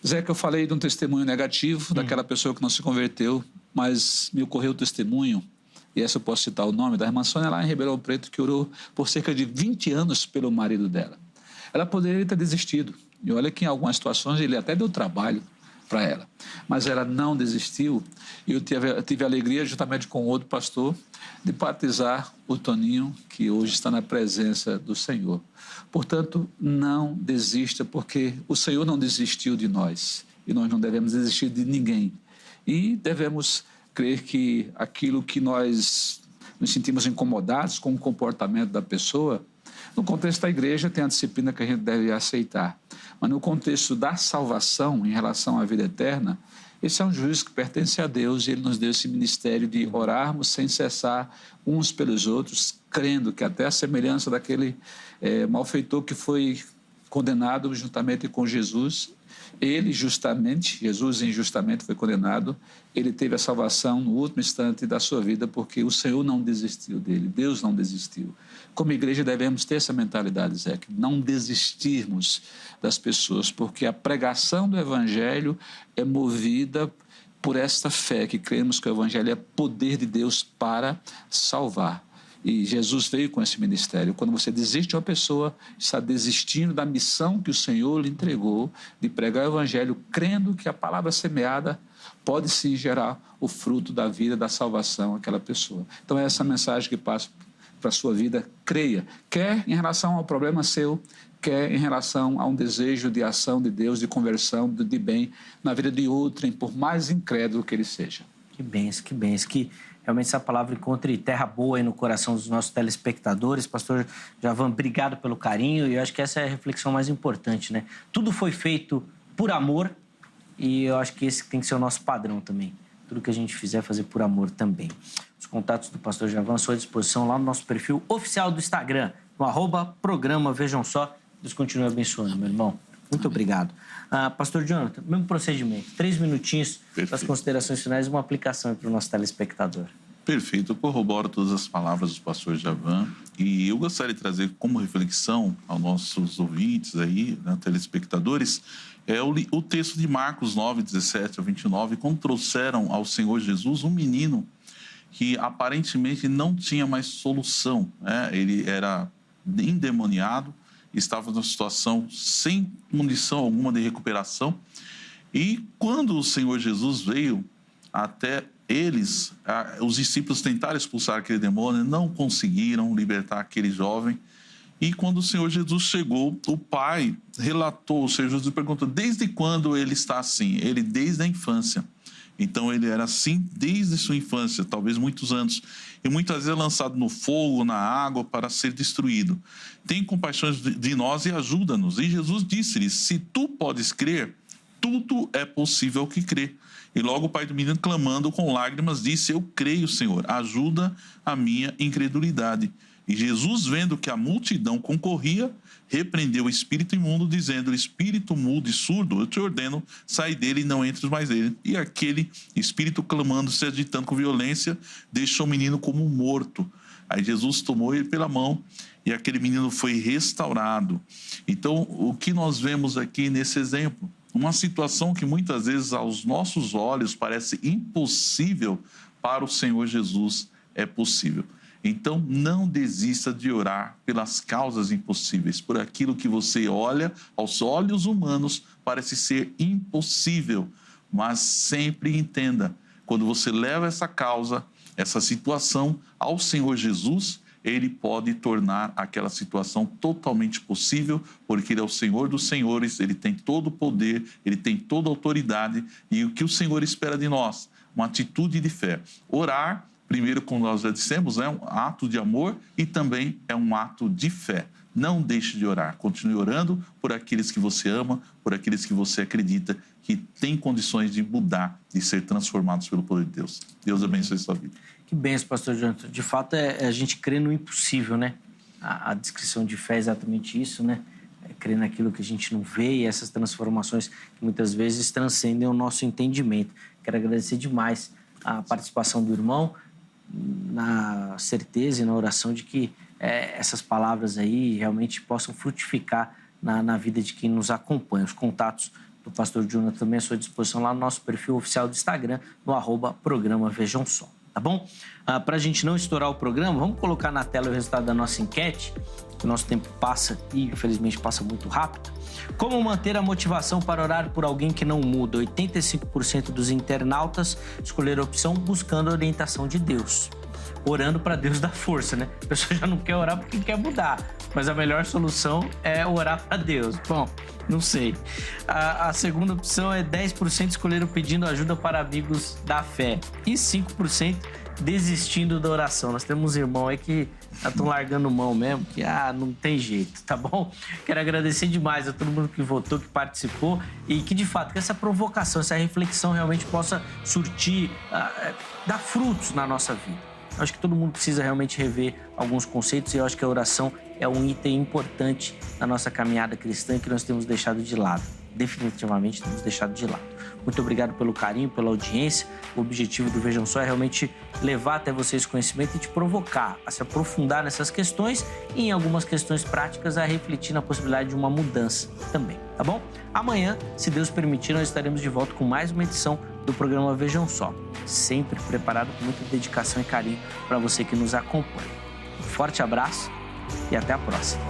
Zeca, eu falei de um testemunho negativo daquela pessoa que não se converteu, mas me ocorreu o testemunho, e essa eu posso citar o nome, da irmã Sônia lá em Ribeirão Preto, que orou por cerca de 20 anos pelo marido dela. Ela poderia ter desistido, e olha que em algumas situações ele até deu trabalho para ela, mas ela não desistiu, e eu tive a alegria, juntamente com outro pastor, de batizar o Toninho, que hoje está na presença do Senhor. Portanto, não desista, porque o Senhor não desistiu de nós, e nós não devemos desistir de ninguém, e devemos crer que aquilo que nós nos sentimos incomodados com o comportamento da pessoa, no contexto da igreja tem a disciplina que a gente deve aceitar. Mas no contexto da salvação, em relação à vida eterna, esse é um juízo que pertence a Deus e Ele nos deu esse ministério de orarmos sem cessar uns pelos outros, crendo que até a semelhança daquele malfeitor que foi condenado juntamente com Jesus, Jesus injustamente foi condenado, ele teve a salvação no último instante da sua vida, porque o Senhor não desistiu dele, Deus não desistiu. Como igreja devemos ter essa mentalidade, Zé, que não desistirmos das pessoas, porque a pregação do Evangelho é movida por esta fé, que cremos que o Evangelho é poder de Deus para salvar. E Jesus veio com esse ministério. Quando você desiste de uma pessoa, está desistindo da missão que o Senhor lhe entregou, de pregar o Evangelho, crendo que a palavra semeada pode sim gerar o fruto da vida, da salvação àquela pessoa. Então é essa mensagem que passa para a sua vida. Creia, quer em relação ao problema seu, quer em relação a um desejo de ação de Deus, de conversão, de bem na vida de outrem, por mais incrédulo que ele seja. Que bênção, que bênção. Que realmente essa palavra encontre terra boa aí no coração dos nossos telespectadores. Pastor Javan, obrigado pelo carinho, e eu acho que essa é a reflexão mais importante, né? Tudo foi feito por amor, e eu acho que esse tem que ser o nosso padrão também. Tudo que a gente fizer, fazer por amor também. Os contatos do Pastor Javan à sua disposição lá no nosso perfil oficial do Instagram, no @programa Vejam Só. Deus continue abençoando, meu irmão. Muito obrigado. Pastor Jonathan, mesmo procedimento, 3 minutinhos para as considerações finais e uma aplicação para o nosso telespectador. Perfeito, eu corroboro todas as palavras do pastor Javan, e eu gostaria de trazer como reflexão aos nossos ouvintes aí, né, telespectadores, o texto de Marcos 9, 17 a 29, quando trouxeram ao Senhor Jesus um menino que aparentemente não tinha mais solução, né? Ele era endemoniado, estava numa situação sem condição alguma de recuperação, e quando o Senhor Jesus veio até eles, os discípulos tentaram expulsar aquele demônio, não conseguiram libertar aquele jovem. E quando o Senhor Jesus chegou, o pai relatou, o Senhor Jesus perguntou, desde quando ele está assim? Ele, desde a infância. Então, ele era assim desde sua infância, talvez muitos anos. E muitas vezes é lançado no fogo, na água, para ser destruído. Tem compaixão de nós e ajuda-nos. E Jesus disse-lhes, se tu podes crer, tudo é possível ao que crê. E logo o pai do menino, clamando com lágrimas, disse, eu creio, Senhor, ajuda a minha incredulidade. E Jesus, vendo que a multidão concorria, repreendeu o espírito imundo, dizendo, espírito mudo e surdo, eu te ordeno, sai dele e não entres mais nele. E aquele espírito, clamando, se agitando com violência, deixou o menino como morto. Aí Jesus tomou ele pela mão e aquele menino foi restaurado. Então, o que nós vemos aqui nesse exemplo? Uma situação que muitas vezes aos nossos olhos parece impossível, para o Senhor Jesus é possível. Então, não desista de orar pelas causas impossíveis, por aquilo que você olha, aos olhos humanos, parece ser impossível. Mas sempre entenda, quando você leva essa causa, essa situação ao Senhor Jesus, Ele pode tornar aquela situação totalmente possível, porque Ele é o Senhor dos senhores, Ele tem todo o poder, Ele tem toda a autoridade, e o que o Senhor espera de nós? Uma atitude de fé. Orar, primeiro, como nós já dissemos, é um ato de amor e também é um ato de fé. Não deixe de orar. Continue orando por aqueles que você ama, por aqueles que você acredita que têm condições de mudar, de ser transformados pelo poder de Deus. Deus abençoe a sua vida. Que bênção, pastor Jonathan. De fato, a gente crê no impossível, né? A descrição de fé é exatamente isso, né? É crer naquilo que a gente não vê, e essas transformações que muitas vezes transcendem o nosso entendimento. Quero agradecer demais a participação do irmão, na certeza e na oração de que essas palavras aí realmente possam frutificar na vida de quem nos acompanha. Os contatos do pastor Jonathan também à sua disposição lá no nosso perfil oficial do Instagram, no @programa Vejam Só. Tá bom? Para a gente não estourar o programa, vamos colocar na tela o resultado da nossa enquete. O nosso tempo passa e, infelizmente, passa muito rápido. Como manter a motivação para orar por alguém que não muda? 85% dos internautas escolheram a opção buscando a orientação de Deus. orando para Deus dar força, né? A pessoa já não quer orar porque quer mudar, mas a melhor solução é orar para Deus. Bom, não sei. A segunda opção é 10% escolheram pedindo ajuda para amigos da fé e 5% desistindo da oração. Nós temos um irmão aí que estão largando mão mesmo, que não tem jeito, tá bom? Quero agradecer demais a todo mundo que votou, que participou e que, de fato, que essa provocação, essa reflexão realmente possa surtir, dar frutos na nossa vida. Eu acho que todo mundo precisa realmente rever alguns conceitos e eu acho que a oração é um item importante na nossa caminhada cristã que nós temos deixado de lado. Definitivamente temos deixado de lado. Muito obrigado pelo carinho, pela audiência. O objetivo do Vejam Só é realmente levar até vocês conhecimento e te provocar a se aprofundar nessas questões e em algumas questões práticas a refletir na possibilidade de uma mudança também, tá bom? Amanhã, se Deus permitir, nós estaremos de volta com mais uma edição do programa Vejam Só, sempre preparado com muita dedicação e carinho para você que nos acompanha. Um forte abraço e até a próxima.